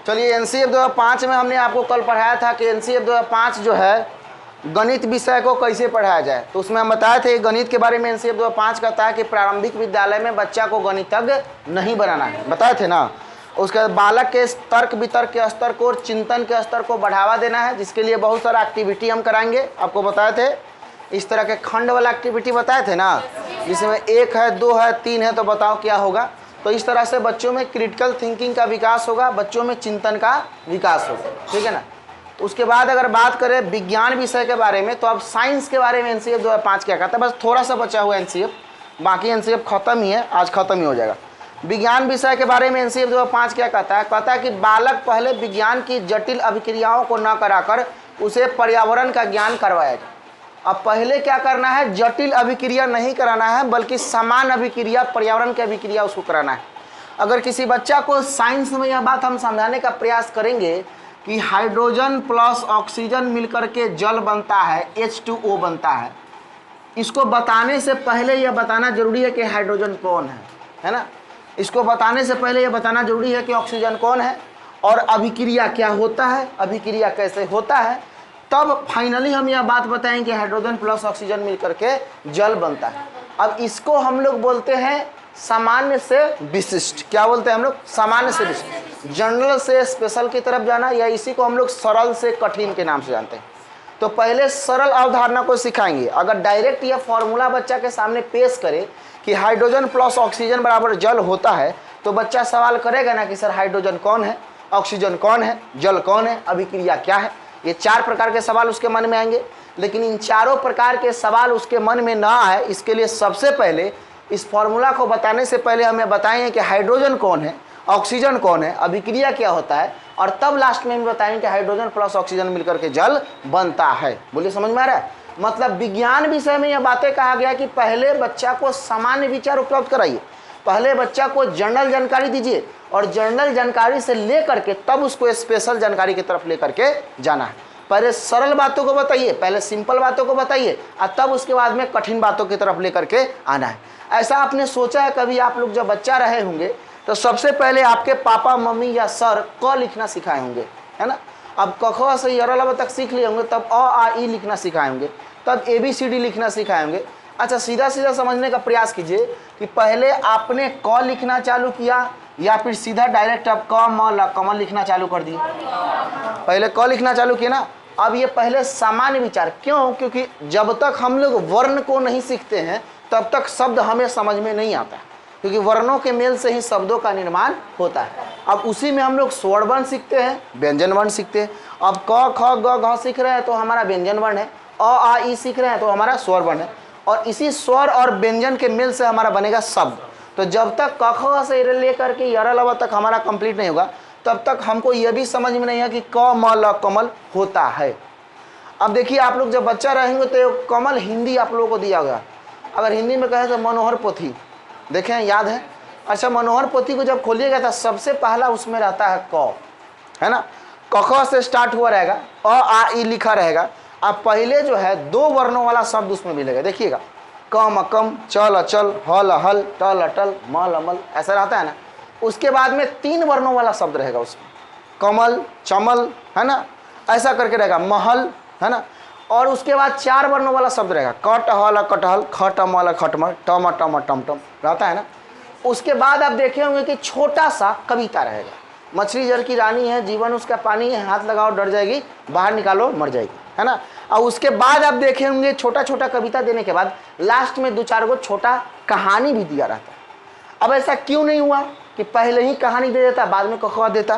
चलिए एनसीएफ 2005 में हमने आपको कल पढ़ाया था कि एनसीएफ 2005 जो है गणित विषय को कैसे पढ़ाया जाए। तो उसमें हम बताए थे गणित के बारे में एनसीएफ 2005 कहता है कि प्रारंभिक विद्यालय में बच्चा को गणितज्ञ नहीं बनाना है, बताए थे ना। उसके बाद बालक के तर्क वितर्क के स्तर को और चिंतन के स्तर को बढ़ावा देना है, जिसके लिए बहुत सारा एक्टिविटी हम कराएंगे। आपको बताए थे इस तरह के खंड वाला एक्टिविटी बताए थे ना, जिसमें 1 है 2 है 3 है, तो बताओ क्या होगा। तो इस तरह से बच्चों में क्रिटिकल थिंकिंग का विकास होगा, बच्चों में चिंतन का विकास होगा, ठीक है ना। तो उसके बाद अगर बात करें विज्ञान विषय के बारे में, तो अब साइंस के बारे में एनसीएफ 2005 क्या कहता है, बस थोड़ा सा बचा हुआ एनसीएफ, बाकी एनसीएफ खत्म ही है, आज खत्म ही हो जाएगा। विज्ञान विषय के बारे में एनसीएफ 2005 क्या कहता है कि बालक पहले विज्ञान की जटिल अभिक्रियाओं को न कराकर उसे पर्यावरण का ज्ञान करवाया जाए। अब पहले क्या करना है, जटिल अभिक्रिया नहीं कराना है, बल्कि समान अभिक्रिया, पर्यावरण की अभिक्रिया उसको कराना है। अगर किसी बच्चा को साइंस में यह बात हम समझाने का प्रयास करेंगे कि हाइड्रोजन प्लस ऑक्सीजन मिलकर के जल बनता है, H2O बनता है, इसको बताने से पहले यह बताना जरूरी है कि हाइड्रोजन कौन है ना। इसको बताने से पहले यह बताना जरूरी है कि ऑक्सीजन कौन है और अभिक्रिया क्या होता है, अभिक्रिया कैसे होता है, तब फाइनली हम यह बात बताएंगे कि हाइड्रोजन प्लस ऑक्सीजन मिलकर के जल बनता है। अब इसको हम लोग बोलते हैं सामान्य से विशिष्ट। क्या बोलते हैं हम लोग, सामान्य से विशिष्ट, जनरल से स्पेशल की तरफ जाना, या इसी को हम लोग सरल से कठिन के नाम से जानते हैं। तो पहले सरल अवधारणा को सिखाएंगे। अगर डायरेक्ट यह फॉर्मूला बच्चा के सामने पेश करे कि हाइड्रोजन प्लस ऑक्सीजन बराबर जल होता है, तो बच्चा सवाल करेगा ना कि सर हाइड्रोजन कौन है, ऑक्सीजन कौन है, जल कौन है, अभिक्रिया क्या है। ये 4 प्रकार के सवाल उसके मन में आएंगे। लेकिन इन चारों प्रकार के सवाल उसके मन में ना आए, इसके लिए सबसे पहले इस फॉर्मूला को बताने से पहले हमें बताएं कि हाइड्रोजन कौन है, ऑक्सीजन कौन है, अभिक्रिया क्या होता है, और तब लास्ट में हम बताएं कि हाइड्रोजन प्लस ऑक्सीजन मिलकर के जल बनता है। बोलिए समझ में आ रहा है। मतलब विज्ञान विषय में यह बातें कहा गया कि पहले बच्चा को सामान्य विचार उपलब्ध कराइए, पहले बच्चा को जनरल जानकारी दीजिए, और जनरल जानकारी से लेकर के तब उसको स्पेशल जानकारी की तरफ लेकर के जाना है। पहले सरल बातों को बताइए, पहले सिंपल बातों को बताइए, और तब उसके बाद में कठिन बातों की तरफ लेकर के आना है। ऐसा आपने सोचा है कभी, आप लोग जब बच्चा रहे होंगे तो सबसे पहले आपके पापा मम्मी या सर क लिखना सिखाए होंगे, है ना। अब क ख से य तक सीख लिए होंगे, तब अ आ ई लिखना सिखाए होंगे, तब ABCD लिखना सिखाए होंगे। अच्छा, सीधा सीधा समझने का प्रयास कीजिए कि पहले आपने क लिखना चालू किया या फिर सीधा डायरेक्ट आप क म ल कमल लिखना चालू कर दिए। पहले क लिखना चालू किया ना। अब ये पहले सामान्य विचार, क्यों, क्योंकि जब तक हम लोग वर्ण को नहीं सीखते हैं तब तक शब्द हमें समझ में नहीं आता, क्योंकि वर्णों के मेल से ही शब्दों का निर्माण होता है। अब उसी में हम लोग स्वर वर्ण सीखते हैं, व्यंजन वर्ण सीखते हैं। अब क ख ग घ सीख रहे हैं तो हमारा व्यंजन वर्ण है, अ आ ई सीख रहे हैं तो हमारा स्वर वर्ण है, और इसी स्वर और व्यंजन के मेल से हमारा बनेगा शब्द। तो जब तक क ख से लेकर के य ल तक हमारा कंप्लीट नहीं होगा, तब तक हमको यह भी समझ में नहीं है कि क म ल कमल होता है। अब देखिए, आप लोग जब बच्चा रहेंगे तो कमल हिंदी आप लोगों को दिया गया। अगर हिंदी में कहे तो मनोहर पोथी, देखें याद है। अच्छा, मनोहर पोथी को जब खोलिएगा तो सबसे पहला उसमें रहता है क, है ना। क ख से स्टार्ट हुआ रहेगा, अ आ ई लिखा रहेगा। अब पहले जो है 2 वर्णों वाला शब्द उसमें मिलेगा, देखिएगा, कम अकम, चल अचल, हल हल, टल अटल, मल अमल, ऐसा रहता है ना। उसके बाद में 3 वर्णों वाला शब्द रहेगा उसमें, कमल, चमल, है ना, ऐसा करके रहेगा, महल, है ना। और उसके बाद 4 वर्णों वाला शब्द रहेगा, कटहल कटहल, खटमल खटमल, टम टम टम टम, रहता है ना। उसके बाद आप देखे होंगे कि छोटा सा कविता रहेगा, मछली जल की रानी है, जीवन उसका पानी है, हाथ लगाओ डर जाएगी, बाहर निकालो मर जाएगी, है ना। और उसके बाद आप देखे होंगे छोटा छोटा कविता देने के बाद लास्ट में 2-4 गो छोटा कहानी भी दिया रहता है। अब ऐसा क्यों नहीं हुआ कि पहले ही कहानी दे देता बाद में क ख देता,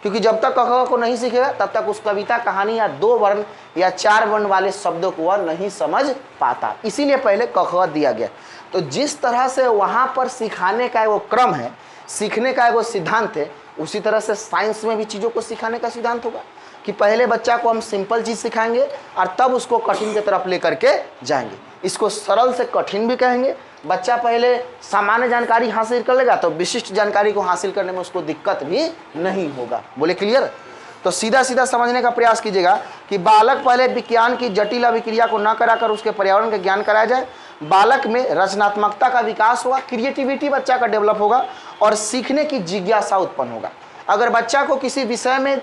क्योंकि जब तक क ख को नहीं सीखेगा तब तक उस कविता कहानी या 2 वर्ण या 4 वर्ण वाले शब्दों को वह नहीं समझ पाता, इसीलिए पहले क ख दिया गया। तो जिस तरह से वहाँ पर सिखाने का वो क्रम है, सीखने का वो सिद्धांत है, उसी तरह से साइंस में भी चीज़ों को सिखाने का सिद्धांत होगा कि पहले बच्चा को हम सिंपल चीज़ सिखाएंगे और तब उसको कठिन की तरफ लेकर के जाएंगे। इसको सरल से कठिन भी कहेंगे। बच्चा पहले सामान्य जानकारी हासिल कर लेगा तो विशिष्ट जानकारी को हासिल करने में उसको दिक्कत भी नहीं होगा। बोले क्लियर। तो सीधा सीधा समझने का प्रयास कीजिएगा कि बालक पहले विज्ञान की जटिल अभिक्रिया को न कराकर उसके पर्यावरण का ज्ञान कराया जाए। बालक में रचनात्मकता का विकास होगा, क्रिएटिविटी बच्चा का डेवलप होगा और सीखने की जिज्ञासा उत्पन्न होगा। अगर बच्चा को किसी विषय में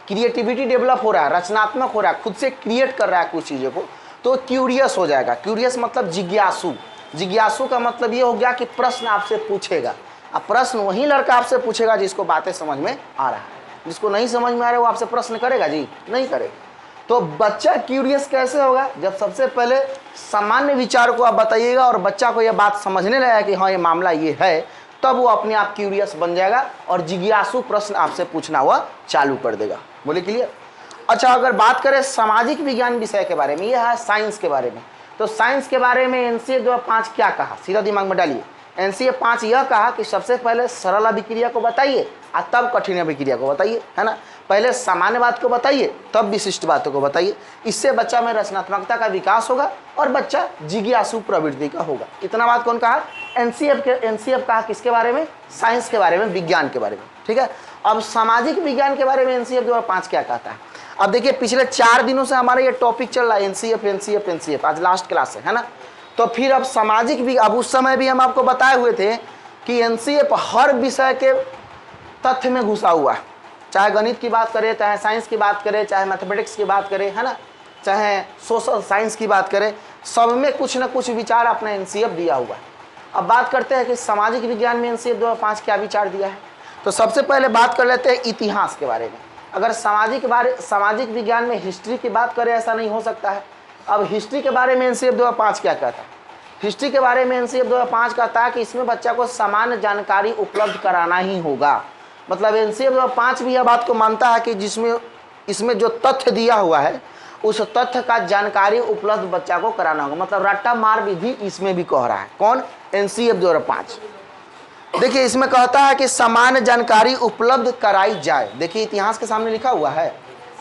क्रिएटिविटी डेवलप हो रहा है, रचनात्मक हो रहा है, खुद से क्रिएट कर रहा है कुछ चीज़ों को, तो क्यूरियस हो जाएगा। क्यूरियस मतलब जिज्ञासु। जिज्ञासु का मतलब ये हो गया कि प्रश्न आपसे पूछेगा। अब प्रश्न वही लड़का आपसे पूछेगा जिसको बातें समझ में आ रहा है। जिसको नहीं समझ में आ रहा है वो आपसे प्रश्न करेगा जी? नहीं करेगा। तो बच्चा क्यूरियस कैसे होगा? जब सबसे पहले सामान्य विचार को आप बताइएगा और बच्चा को यह बात समझने लगेगा कि हाँ ये मामला ये है, तब वो अपने आप क्यूरियस बन जाएगा और जिज्ञासु प्रश्न आपसे पूछना हुआ चालू कर देगा। बोले क्लियर? अच्छा, अगर बात करें सामाजिक विज्ञान विषय के बारे में, यह है साइंस के बारे में, तो साइंस के बारे में एनसीए 2005 क्या कहा? सीधा दिमाग में डालिए। एनसीए 5 यह कहा कि सबसे पहले सरल अभिक्रिया को बताइए और तब कठिन अभिक्रिया को बताइए, है ना। पहले सामान्य बात को बताइए तब विशिष्ट बातों को बताइए। इससे बच्चा में रचनात्मकता का विकास होगा और बच्चा जिज्ञासु प्रवृत्ति का होगा। इतना बात कौन कहा? एनसीएफ कहा किसके बारे में? साइंस के बारे में, विज्ञान के बारे में। ठीक है, अब सामाजिक विज्ञान के बारे में एनसीएफ 2005 क्या कहता है? अब देखिए, पिछले 4 दिनों से हमारा ये टॉपिक चल रहा है एनसीएफ, आज लास्ट क्लास है ना। तो फिर अब सामाजिक भी, अब उस समय भी हम आपको बताए हुए थे कि एनसीएफ हर विषय के तथ्य में घुसा हुआ है। चाहे गणित की बात करें, चाहे साइंस की बात करें, चाहे मैथमेटिक्स की बात करें, है ना, चाहे सोशल साइंस की बात करें, सब में कुछ ना कुछ विचार अपना एनसीएफ दिया हुआ है। अब बात करते हैं कि सामाजिक विज्ञान में एनसीएफ 2005 क्या विचार दिया है। तो सबसे पहले बात कर लेते हैं इतिहास के बारे में। अगर सामाजिक विज्ञान में हिस्ट्री की बात करें, ऐसा नहीं हो सकता है। अब हिस्ट्री के बारे में एनसीएफ 2005 क्या कहता है? हिस्ट्री के बारे में एनसीएफ 2005 कहता है कि इसमें बच्चा को सामान्य जानकारी उपलब्ध कराना ही होगा। मतलब एनसीएफ 2005 भी यह बात को मानता है कि इसमें जो तथ्य दिया हुआ है उस तथ्य का जानकारी उपलब्ध बच्चा को कराना होगा। मतलब रट्टा मार विधि इसमें भी कह रहा है। कौन? एनसीएफ 2005। देखिए, इसमें कहता है कि सामान्य जानकारी उपलब्ध कराई जाए। देखिए, इतिहास के सामने लिखा हुआ है,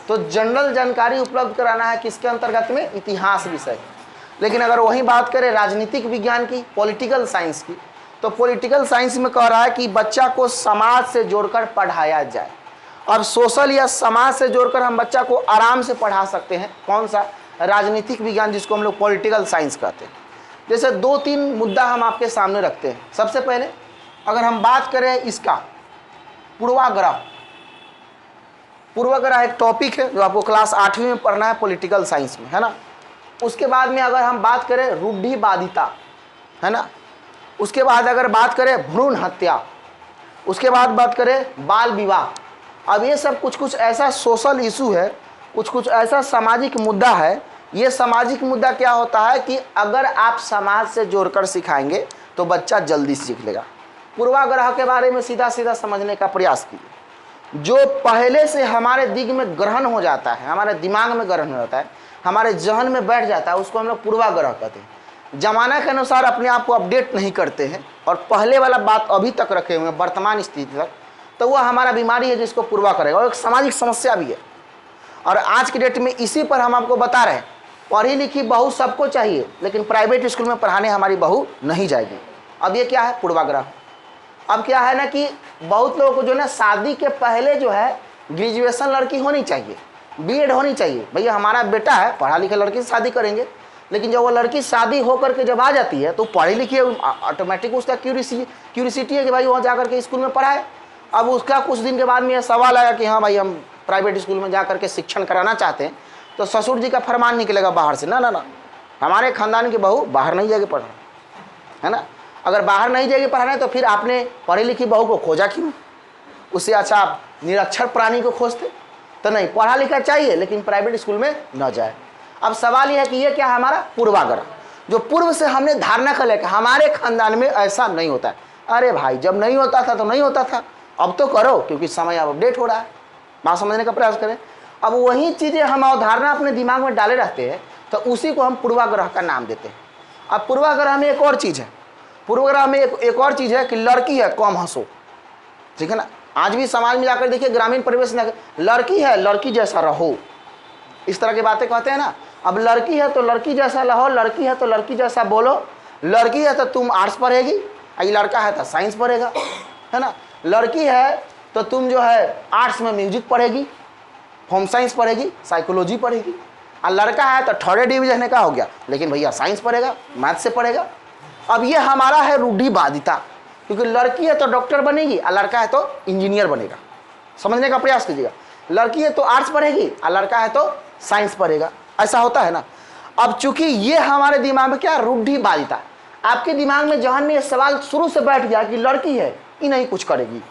तो जनरल जानकारी उपलब्ध कराना है किसके अंतर्गत में? इतिहास विषय। लेकिन अगर वही बात करें राजनीतिक विज्ञान की, पॉलिटिकल साइंस की, तो पॉलिटिकल साइंस में कह रहा है कि बच्चा को समाज से जोड़कर पढ़ाया जाए। अब सोशल या समाज से जोड़कर हम बच्चा को आराम से पढ़ा सकते हैं। कौन सा? राजनीतिक विज्ञान, जिसको हम लोग पॉलिटिकल साइंस कहते हैं। जैसे 2-3 मुद्दा हम आपके सामने रखते हैं। सबसे पहले अगर हम बात करें इसका पूर्वाग्रह एक टॉपिक है जो आपको क्लास 8वीं में पढ़ना है पॉलिटिकल साइंस में, है ना। उसके बाद में अगर हम बात करें रूढ़िवादिता, है ना। उसके बाद अगर बात करें भ्रूण हत्या, उसके बाद बात करें बाल विवाह। अब ये सब कुछ ऐसा सोशल इशू है, कुछ ऐसा सामाजिक मुद्दा है। ये सामाजिक मुद्दा क्या होता है कि अगर आप समाज से जोड़कर सिखाएंगे तो बच्चा जल्दी सीख लेगा। पूर्वाग्रह के बारे में सीधा समझने का प्रयास कीजिए। जो पहले से हमारे दिग में ग्रहण हो जाता है, हमारे दिमाग में ग्रहण हो जाता है, हमारे जहन में बैठ जाता है, उसको हम लोग पूर्वाग्रह कहते हैं। जमाना के अनुसार अपने आप को अपडेट नहीं करते हैं और पहले वाला बात अभी तक रखे हुए हैं वर्तमान स्थिति तक, तो वह हमारा बीमारी है जिसको पूर्वाग्रह और एक सामाजिक समस्या भी है। और आज की डेट में इसी पर हम आपको बता रहे हैं, पढ़ी लिखी बहू सबको चाहिए, लेकिन प्राइवेट स्कूल में पढ़ाने हमारी बहू नहीं जाएगी। अब ये क्या है? पूर्वाग्रह। अब क्या है ना कि बहुत लोगों को जो ना शादी के पहले जो है ग्रेजुएशन लड़की होनी चाहिए, बीएड होनी चाहिए। भैया हमारा बेटा है, पढ़ा लिखा लड़की से शादी करेंगे, लेकिन जब वो लड़की शादी होकर के जब आ जाती है तो पढ़ी लिखी है, ऑटोमेटिक उसका क्यूरियोसिटी है कि भाई वहाँ जाकर के स्कूल में पढ़ाए। अब उसका कुछ दिन के बाद में यह सवाल आया कि हाँ भाई हम प्राइवेट स्कूल में जा करके शिक्षण कराना चाहते हैं, तो ससुर जी का फरमान निकलेगा बाहर से, ना हमारे खानदान की बहू बाहर नहीं जाएगी पढ़ाने, है ना। अगर बाहर नहीं जाएगी पढ़ाने तो फिर आपने पढ़ी लिखी बहू को खोजा क्यों? उससे अच्छा आप निरक्षर प्राणी को खोजते। तो नहीं, पढ़ा लिखा चाहिए लेकिन प्राइवेट स्कूल में न जाए। अब सवाल यह है कि ये क्या है? हमारा पूर्वाग्रह, जो पूर्व से हमने धारणा कर लिया कि हमारे खानदान में ऐसा नहीं होता है। अरे भाई, जब नहीं होता था तो नहीं होता था, अब तो करो, क्योंकि समय अब अपडेट हो रहा है। बात समझने का प्रयास करें। अब वही चीज़ें हम अवधारणा अपने दिमाग में डाले रहते हैं, तो उसी को हम पूर्वाग्रह का नाम देते हैं। अब पूर्वाग्रह में एक और चीज़ है, पूर्वाग्रह में एक और चीज़ है कि लड़की है कम हंसो, ठीक है ना। आज भी समाज में जाकर देखिए, ग्रामीण परिवेश में लड़की है लड़की जैसा रहो, इस तरह की बातें कहते हैं ना। अब लड़की है तो लड़की जैसा रहो, लड़की है तो लड़की जैसा बोलो, लड़की है तो तुम आर्ट्स पढ़ेगी, ये लड़का है तो साइंस पढ़ेगा, है ना। लड़की है तो तुम जो है आर्ट्स में म्यूजिक पढ़ेगी, होम साइंस पढ़ेगी, साइकोलॉजी पढ़ेगी। और लड़का है तो 3rd डिवीजन का हो गया, लेकिन भैया साइंस पढ़ेगा, मैथ से पढ़ेगा। अब ये हमारा है रूढ़िवादिता क्योंकि लड़की है तो डॉक्टर बनेगी और लड़का है तो इंजीनियर बनेगा। समझने का प्रयास कीजिएगा, लड़की है तो आर्ट्स पढ़ेगी और लड़का है तो साइंस पढ़ेगा, ऐसा होता है ना। अब चूंकि ये हमारे दिमाग में क्या रूढ़िवादिता, आपके दिमाग में जहन में ये सवाल शुरू से बैठ गया कि लड़की है ये नहीं कुछ करेगी।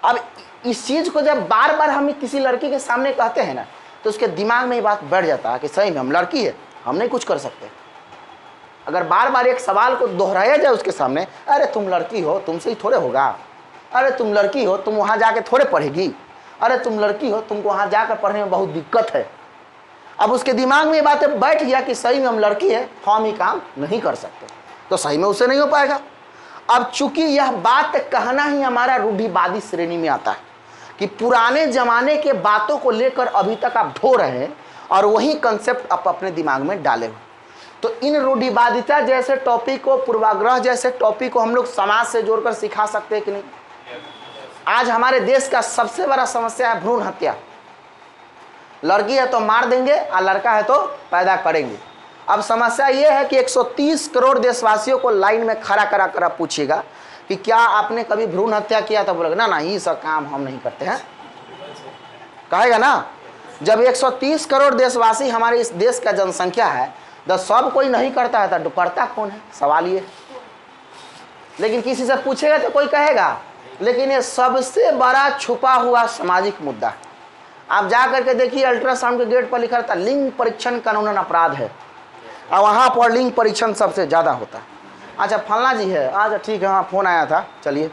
अब इस चीज को जब बार बार हम किसी लड़की के सामने कहते हैं ना, तो उसके दिमाग में ये बात बैठ जाता है कि सही में हम लड़की है, हम नहीं कुछ कर सकते। अगर बार बार एक सवाल को दोहराया जाए उसके सामने, अरे तुम लड़की हो, तुमसे ही थोड़े होगा, अरे तुम लड़की हो, तुम वहाँ जाके थोड़े पढ़ेगी, अरे तुम लड़की हो, तुमको वहाँ जाकर पढ़ने में बहुत दिक्कत है। अब उसके दिमाग में ये बातें बैठ गया कि सही में हम लड़की है, हम ही काम नहीं कर सकते, तो सही में उससे नहीं हो पाएगा। अब चूंकि यह बात कहना ही हमारा रूढ़िवादी श्रेणी में आता है कि पुराने जमाने के बातों को लेकर अभी तक आप ढो रहे हैं और वही कंसेप्ट आप अपने दिमाग में डाले हुए। तो इन रूढ़िवादिता जैसे टॉपिक को, पूर्वाग्रह जैसे टॉपिक को हम लोग समाज से जोड़कर सिखा सकते हैं कि नहीं। आज हमारे देश का सबसे बड़ा समस्या है भ्रूण हत्या। लड़की है तो मार देंगे और लड़का है तो पैदा करेंगे। अब समस्या ये है कि 130 करोड़ देशवासियों को लाइन में खड़ा करा कर आप पूछिएगा कि क्या आपने कभी भ्रूण हत्या किया, तो बोलेगा ना ये सब काम हम नहीं करते हैं, कहेगा ना। जब 130 करोड़ देशवासी हमारे इस देश का जनसंख्या है, तो सब कोई नहीं करता है तो करता कौन है, सवाल ये। लेकिन किसी से पूछेगा तो कोई कहेगा, लेकिन ये सबसे बड़ा छुपा हुआ सामाजिक मुद्दा है। आप जा करके देखिए, अल्ट्रासाउंड के गेट पर लिखा रहता लिंग परीक्षण कानूनन अपराध है, और वहाँ पर लिंग परीक्षण सबसे ज़्यादा होता है। अच्छा फलना जी है, अच्छा ठीक है, हाँ फोन आया था, चलिए,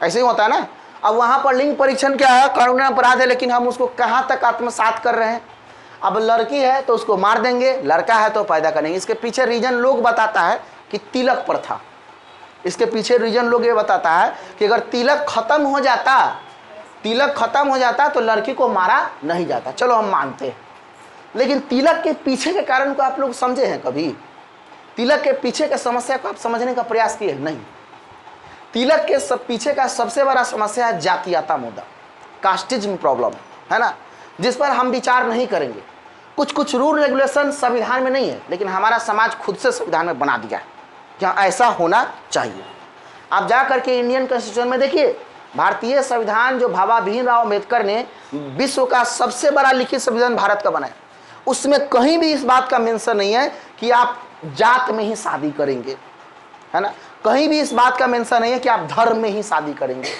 ऐसे ही होता है ना। अब वहाँ पर लिंग परीक्षण क्या है, कानूनन अपराध है, लेकिन हम उसको कहाँ तक आत्मसात कर रहे हैं। अब लड़की है तो उसको मार देंगे, लड़का है तो पैदा करेंगे। इसके पीछे रीजन लोग बताता है कि तिलक प्रथा, इसके पीछे रीजन लोग ये बताता है कि अगर तिलक खत्म हो जाता तो लड़की को मारा नहीं जाता। चलो हम मानते हैं, लेकिन तिलक के पीछे के कारण को आप लोग समझे हैं कभी? तिलक के पीछे के समस्या को आप समझने का प्रयास किए? नहीं। तिलक के पीछे का सबसे बड़ा समस्या है जातीयता मुद्दा, कास्टिज्म प्रॉब्लम, है ना, जिस पर हम विचार नहीं करेंगे। कुछ रूल रेगुलेशन संविधान में नहीं है, लेकिन हमारा समाज खुद से संविधान में बना दिया है कि ऐसा होना चाहिए। आप जा करके इंडियन कॉन्स्टिट्यूशन में देखिए, भारतीय संविधान जो बाबा भीमराव अम्बेडकर ने विश्व का सबसे बड़ा लिखित संविधान भारत का बनाया, उसमें कहीं भी इस बात का मेंशन नहीं है कि आप जात में ही शादी करेंगे, है ना, कहीं भी इस बात का मेंशन नहीं है कि आप धर्म में ही शादी करेंगे।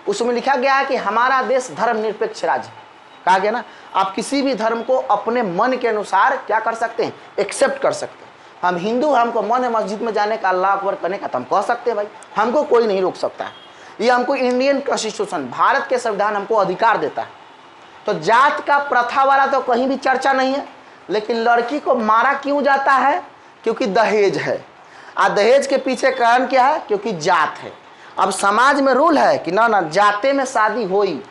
उसमें लिखा गया है कि हमारा देश धर्मनिरपेक्ष राज्य है। कहा गया ना, आप किसी भी धर्म को अपने मन के अनुसार क्या कर सकते हैं, एक्सेप्ट कर सकते हैं। हम हिंदू, हमको मन है मस्जिद में जाने का, अल्लाह अकबर करने का, तो हम कह सकते हैं भाई, हमको कोई नहीं रोक सकता है। ये हमको इंडियन कॉन्स्टिट्यूशन, भारत के संविधान हमको अधिकार देता है। तो जात का प्रथा वाला तो कहीं भी चर्चा नहीं है। लेकिन लड़की को मारा क्यों जाता है? क्योंकि दहेज है। और दहेज के पीछे कारण क्या है? क्योंकि जात है। अब समाज में रूल है कि ना जाते में शादी होई,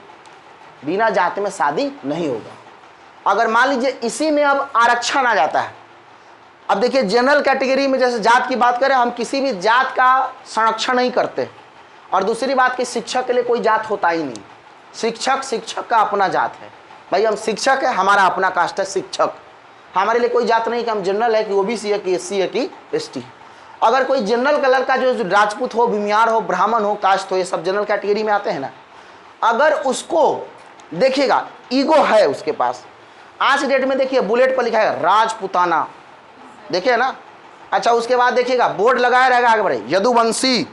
बिना जाते में शादी नहीं होगा। अगर मान लीजिए इसी में अब आरक्षण आ जाता है, अब देखिए जनरल कैटेगरी में जैसे जात की बात करें, हम किसी भी जात का संरक्षण नहीं करते। और दूसरी बात कि शिक्षक के लिए कोई जात होता ही नहीं, शिक्षक का अपना जात है। भाई हम शिक्षक है, हमारा अपना कास्ट है शिक्षक, हमारे लिए कोई जात नहीं कि हम जनरल है कि ओबीसी है कि एससी है कि एसटी। अगर कोई जनरल कलर का जो राजपूत हो, भूमियार हो, ब्राह्मण हो, कास्ट हो, ये सब जनरल कैटेगरी में आते हैं ना, अगर उसको देखिएगा ईगो है उसके पास, आज डेट में देखिए बुलेट पर लिखा है राजपुताना, देखिए ना। अच्छा उसके बाद देखिएगा बोर्ड लगाया रहेगा आगे बढ़े यदुवंशी,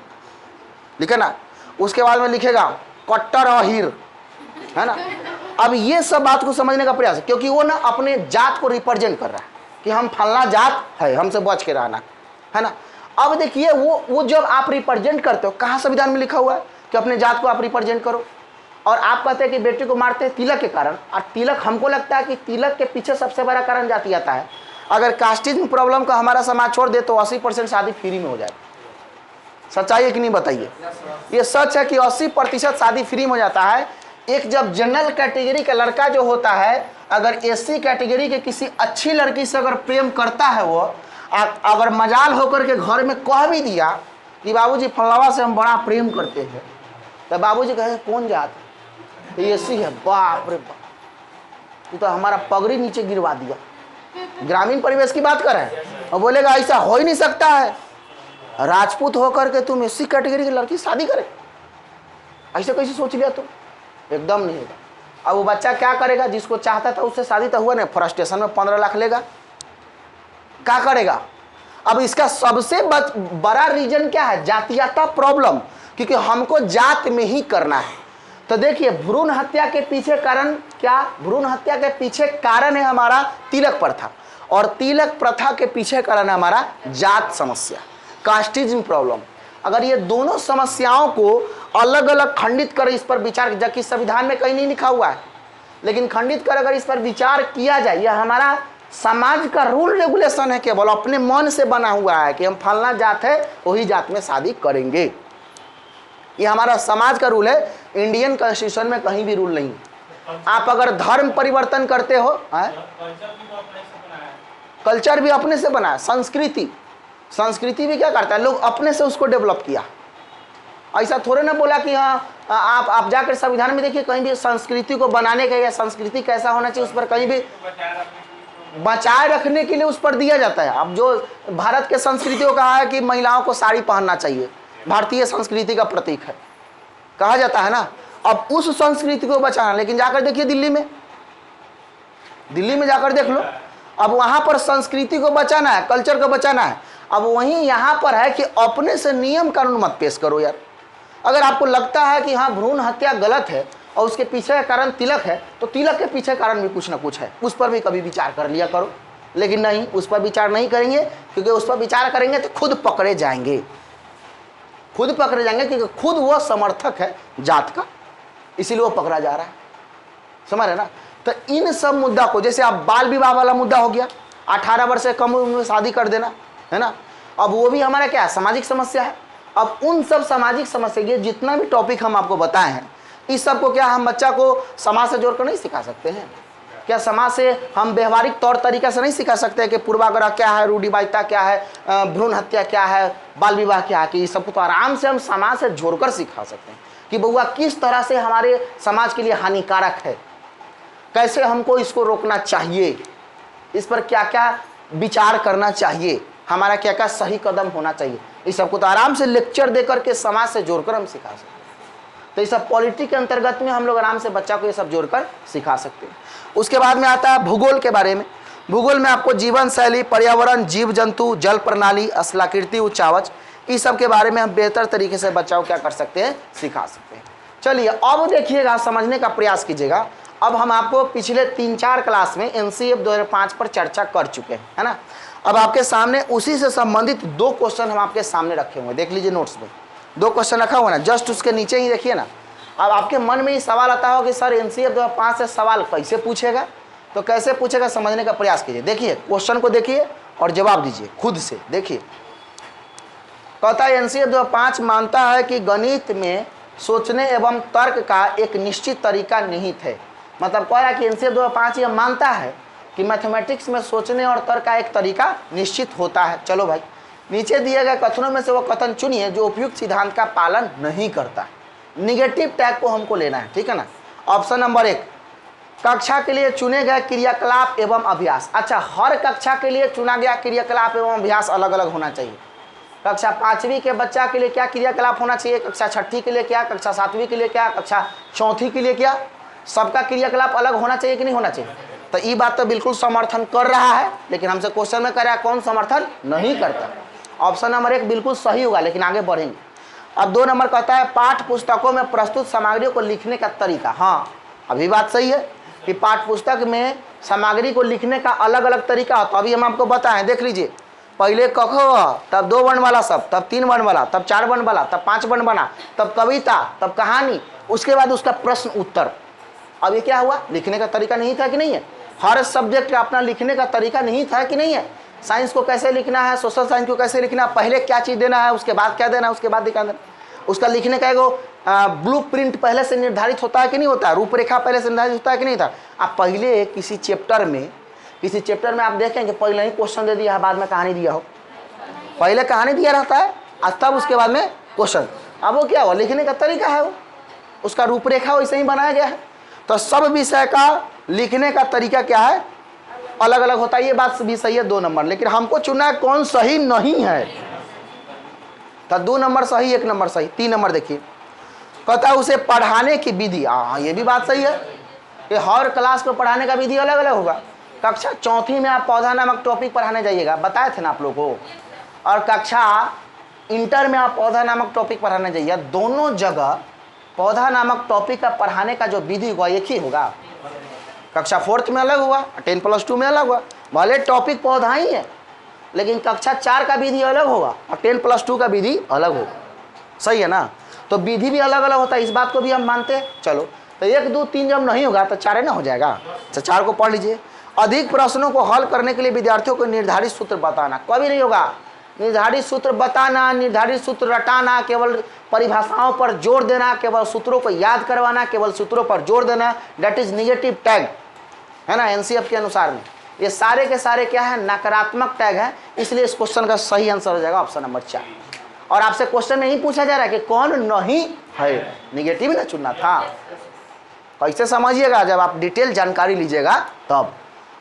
लिखे ना, उसके बाद में लिखेगा कट्टर अहिर, है ना। अब ये सब बात को समझने का प्रयास है, क्योंकि वो ना अपने जात को रिप्रेजेंट कर रहा है कि हम फलना जात है, हमसे बच के रहना, है ना। अब देखिए वो जब आप रिप्रेजेंट करते हो, कहाँ संविधान में लिखा हुआ है कि अपने जात को आप रिप्रेजेंट करो? और आप कहते हैं कि बेटी को मारते हैं तिलक के कारण। और तिलक, हमको लगता है कि तिलक के पीछे सबसे बड़ा कारण जातीयता है। अगर कास्टिज्म प्रॉब्लम का हमारा समाज छोड़ दे तो 80% शादी फ्री में हो जाए। सच्चाई है कि नहीं बताइए? ये सच है कि 80% शादी फ्री में हो जाता है। एक जब जनरल कैटेगरी का लड़का जो होता है, अगर एससी कैटेगरी के किसी अच्छी लड़की से अगर प्रेम करता है, वो अगर मजाल होकर के घर में कह भी दिया कि बाबूजी फलवा से हम बड़ा प्रेम करते हैं, तो बाबूजी कहे कौन जात है? एससी है। बाप रे बाप, तू तो हमारा पगड़ी नीचे गिरवा दिया। ग्रामीण परिवेश की बात कर रहे हैं और बोलेगा ऐसा हो ही नहीं सकता है। राजपूत होकर के तुम एससी कैटेगरी की लड़की शादी करे, ऐसे कैसे सोच लिया तुम? एकदम नहीं होगा। अब वो बच्चा क्या करेगा? जिसको चाहता था उससे शादी तो हुआ नहीं, फ्रस्ट्रेशन में 15 लाख लेगा, क्या करेगा? अब इसका सबसे बड़ा रीजन क्या है? जातीयता प्रॉब्लम, क्योंकि हमको जात में ही करना है। तो देखिए भ्रूण हत्या के पीछे कारण क्या? भ्रूण हत्या के पीछे कारण है हमारा तिलक प्रथा, और तिलक प्रथा के पीछे कारण है हमारा जात समस्या, कास्टिज्म प्रॉब्लम। अगर ये दोनों समस्याओं को अलग अलग खंडित कर इस पर विचार, जबकि संविधान में कहीं नहीं लिखा हुआ है, लेकिन खंडित कर अगर इस पर विचार किया जाए, यह हमारा समाज का रूल रेगुलेशन है, केवल अपने मन से बना हुआ है कि हम फलना जात है वही जात में शादी करेंगे। ये हमारा समाज का रूल है, इंडियन कॉन्स्टिट्यूशन में कहीं भी रूल नहीं। आप अगर धर्म परिवर्तन करते हो, कल्चर भी अपने से बना है, संस्कृति भी क्या करता है? लोग अपने से उसको डेवलप किया। ऐसा थोड़े ना बोला कि हाँ आप जाकर संविधान में देखिए, कहीं भी संस्कृति को बनाने का या संस्कृति कैसा होना चाहिए उस पर कहीं भी बचाए रखने के लिए उस पर दिया जाता है। अब जो भारत के संस्कृति को कहा है कि महिलाओं को साड़ी पहनना चाहिए, भारतीय संस्कृति का प्रतीक है, कहा जाता है ना। अब उस संस्कृति को बचाना, लेकिन जाकर देखिए दिल्ली में जाकर देख लो, अब वहां पर संस्कृति को बचाना है, कल्चर को बचाना है। अब वहीं यहां पर है कि अपने से नियम कानून मत पेश करो यार। अगर आपको लगता है कि हाँ भ्रूण हत्या गलत है और उसके पीछे का कारण तिलक है, तो तिलक के पीछे कारण भी कुछ ना कुछ है, उस पर भी कभी विचार कर लिया करो। लेकिन नहीं, उस पर विचार नहीं करेंगे, क्योंकि उस पर विचार करेंगे तो खुद पकड़े जाएंगे, क्योंकि खुद वो समर्थक है जात का, इसीलिए वो पकड़ा जा रहा है। समझ रहे ना? तो इन सब मुद्दा को, जैसे आप बाल विवाह वाला मुद्दा हो गया, 18 वर्ष से कम उम्र में शादी कर देना, है ना। अब वो भी हमारा क्या है? सामाजिक समस्या है। अब उन सब सामाजिक समस्या, ये जितना भी टॉपिक हम आपको बताए हैं, इस सब को क्या हम बच्चा को समाज से जोड़कर नहीं सिखा सकते हैं? क्या समाज से हम व्यवहारिक तौर तरीका से नहीं सिखा सकते हैं कि पूर्वाग्रह क्या है, रूढ़िवादिता क्या है, भ्रूण हत्या क्या है, बाल विवाह क्या है? कि ये सब तो आराम से हम समाज से जोड़कर सिखा सकते हैं कि बउआ किस तरह से हमारे समाज के लिए हानिकारक है, कैसे हमको इसको रोकना चाहिए, इस पर क्या क्या विचार करना चाहिए, हमारा क्या क्या सही कदम होना चाहिए। इस सबको तो आराम से लेक्चर देकर के समाज से जोड़कर हम सिखा सकते हैं। तो इस सब पॉलिटिक्स के अंतर्गत में हम लोग आराम से बच्चा को ये सब जोड़कर सिखा सकते हैं। उसके बाद में आता है भूगोल के बारे में। भूगोल में आपको जीवन शैली, पर्यावरण, जीव जंतु, जल प्रणाली, स्थलाकृति, उच्चावच, इस सब के बारे में हम बेहतर तरीके से बच्चाओं को क्या कर सकते हैं? सिखा सकते हैं। चलिए अब देखिएगा, समझने का प्रयास कीजिएगा। अब हम आपको पिछले 3-4 क्लास में एनसीएफ 2005 पर चर्चा कर चुके हैं, है ना। अब आपके सामने उसी से संबंधित 2 क्वेश्चन हम आपके सामने रखे हुए, देख लीजिए नोट्स में 2 क्वेश्चन रखा हुआ ना, जस्ट उसके नीचे ही देखिए ना। अब आपके मन में ही सवाल आता हो कि सर एनसीएफ 2005 से सवाल कैसे पूछेगा, तो कैसे पूछेगा समझने का प्रयास कीजिए। देखिए क्वेश्चन को देखिए और जवाब दीजिए खुद से। देखिए कहता है एनसीएफ 2005 मानता है कि गणित में सोचने एवं तर्क का एक निश्चित तरीका निहित है। मतलब कह रहा है कि एनसीएफ 2005 यह मानता है कि मैथमेटिक्स में सोचने और तर्क का एक तरीका निश्चित होता है। चलो भाई, नीचे दिए गए कथनों में से वो कथन चुनिए जो उपयुक्त सिद्धांत का पालन नहीं करता। निगेटिव टैग को हमको लेना है, ठीक है ना। ऑप्शन नंबर 1, कक्षा के लिए चुने गए क्रियाकलाप एवं अभ्यास। अच्छा, हर कक्षा के लिए चुना गया क्रियाकलाप एवं अभ्यास अलग अलग होना चाहिए। कक्षा 5वीं के बच्चा के लिए क्या क्रियाकलाप होना चाहिए, कक्षा 6ठी के लिए क्या, कक्षा 7वीं के लिए क्या, कक्षा 4थी के लिए क्या, सबका क्रियाकलाप अलग होना चाहिए कि नहीं होना चाहिए। तो ये बात तो बिल्कुल समर्थन कर रहा है, लेकिन हमसे क्वेश्चन में कर रहा है कौन समर्थन नहीं करता। ऑप्शन नंबर 1 बिल्कुल सही होगा, लेकिन आगे बढ़ेंगे। अब 2 नंबर कहता है पाठ्य पुस्तकों में प्रस्तुत सामग्रियों को लिखने का तरीका। हाँ, अभी बात सही है कि पाठ्य पुस्तक में सामग्री को लिखने का अलग अलग तरीका होता है। अभी हम आपको बताएं, देख लीजिए, पहले क ख, तब 2 वर्ण वाला शब्द, तब 3 वर्ण वाला, तब 4 वर्ण वाला, तब 5 वर्ण बना, तब कविता, तब कहानी, उसके बाद उसका प्रश्न उत्तर। अब ये क्या हुआ? लिखने का तरीका नहीं था कि नहीं है? हर सब्जेक्ट का अपना लिखने का तरीका नहीं था कि नहीं है? साइंस को कैसे लिखना है, सोशल साइंस को कैसे लिखना है, पहले क्या चीज़ देना है, उसके बाद क्या देना है, उसके बाद दिखा देना। उसका लिखने का एगो ब्लू प्रिंट पहले से निर्धारित होता है कि नहीं होता है, रूपरेखा पहले से निर्धारित होता है कि नहीं था। आप पहले किसी चैप्टर में आप देखेंगे पहले ही क्वेश्चन दे दिया है, बाद में कहानी दिया हो। पहले कहानी दिया रहता है और तब उसके बाद में क्वेश्चन। अब वो क्या हुआ? लिखने का तरीका है, वो उसका रूपरेखा वैसे ही बनाया गया है। तो सब विषय का लिखने का तरीका क्या है? अलग अलग होता है। ये बात भी सही है 2 नंबर, लेकिन हमको चुना है कौन सही नहीं है। तो 2 नंबर सही, 1 नंबर सही। 3 नंबर देखिए, कहता है उसे पढ़ाने की विधि। ये भी बात सही है कि हर क्लास को पढ़ाने का विधि अलग अलग होगा। कक्षा चौथी में आप पौधा नामक टॉपिक पढ़ाने जाइएगा, बताए थे ना आप लोगों को, और कक्षा इंटर में आप पौधा नामक टॉपिक पढ़ाने जाइए, दोनों जगह पौधा नामक टॉपिक का पढ़ाने का जो विधि होगा एक ही होगा। कक्षा 4th में अलग हुआ, 10+2 में अलग हुआ, भले टॉपिक पौधा ही है, लेकिन कक्षा 4 का विधि अलग होगा और 10+2 का विधि अलग होगा। सही है ना? तो विधि भी अलग अलग होता है, इस बात को भी हम मानते हैं। चलो, तो 1 2 3 जब नहीं होगा तो 4 ना हो जाएगा। तो 4 को पढ़ लीजिए। अधिक प्रश्नों को हल करने के लिए विद्यार्थियों को निर्धारित सूत्र बताना। कभी नहीं होगा निर्धारित सूत्र बताना, निर्धारित सूत्र रटाना, केवल परिभाषाओं पर जोर देना, केवल सूत्रों को याद करवाना, केवल सूत्रों पर जोर देना, दैट इज निगेटिव टैग, है ना। एनसीएफ के अनुसार में ये सारे के सारे क्या है, नकारात्मक टैग है। इसलिए इस क्वेश्चन का सही आंसर हो जाएगा ऑप्शन नंबर 4। और आपसे क्वेश्चन नहीं पूछा जा रहा है कि कौन नहीं है, निगेटिव ना चुनना था। कैसे समझिएगा जब आप डिटेल जानकारी लीजिएगा तब।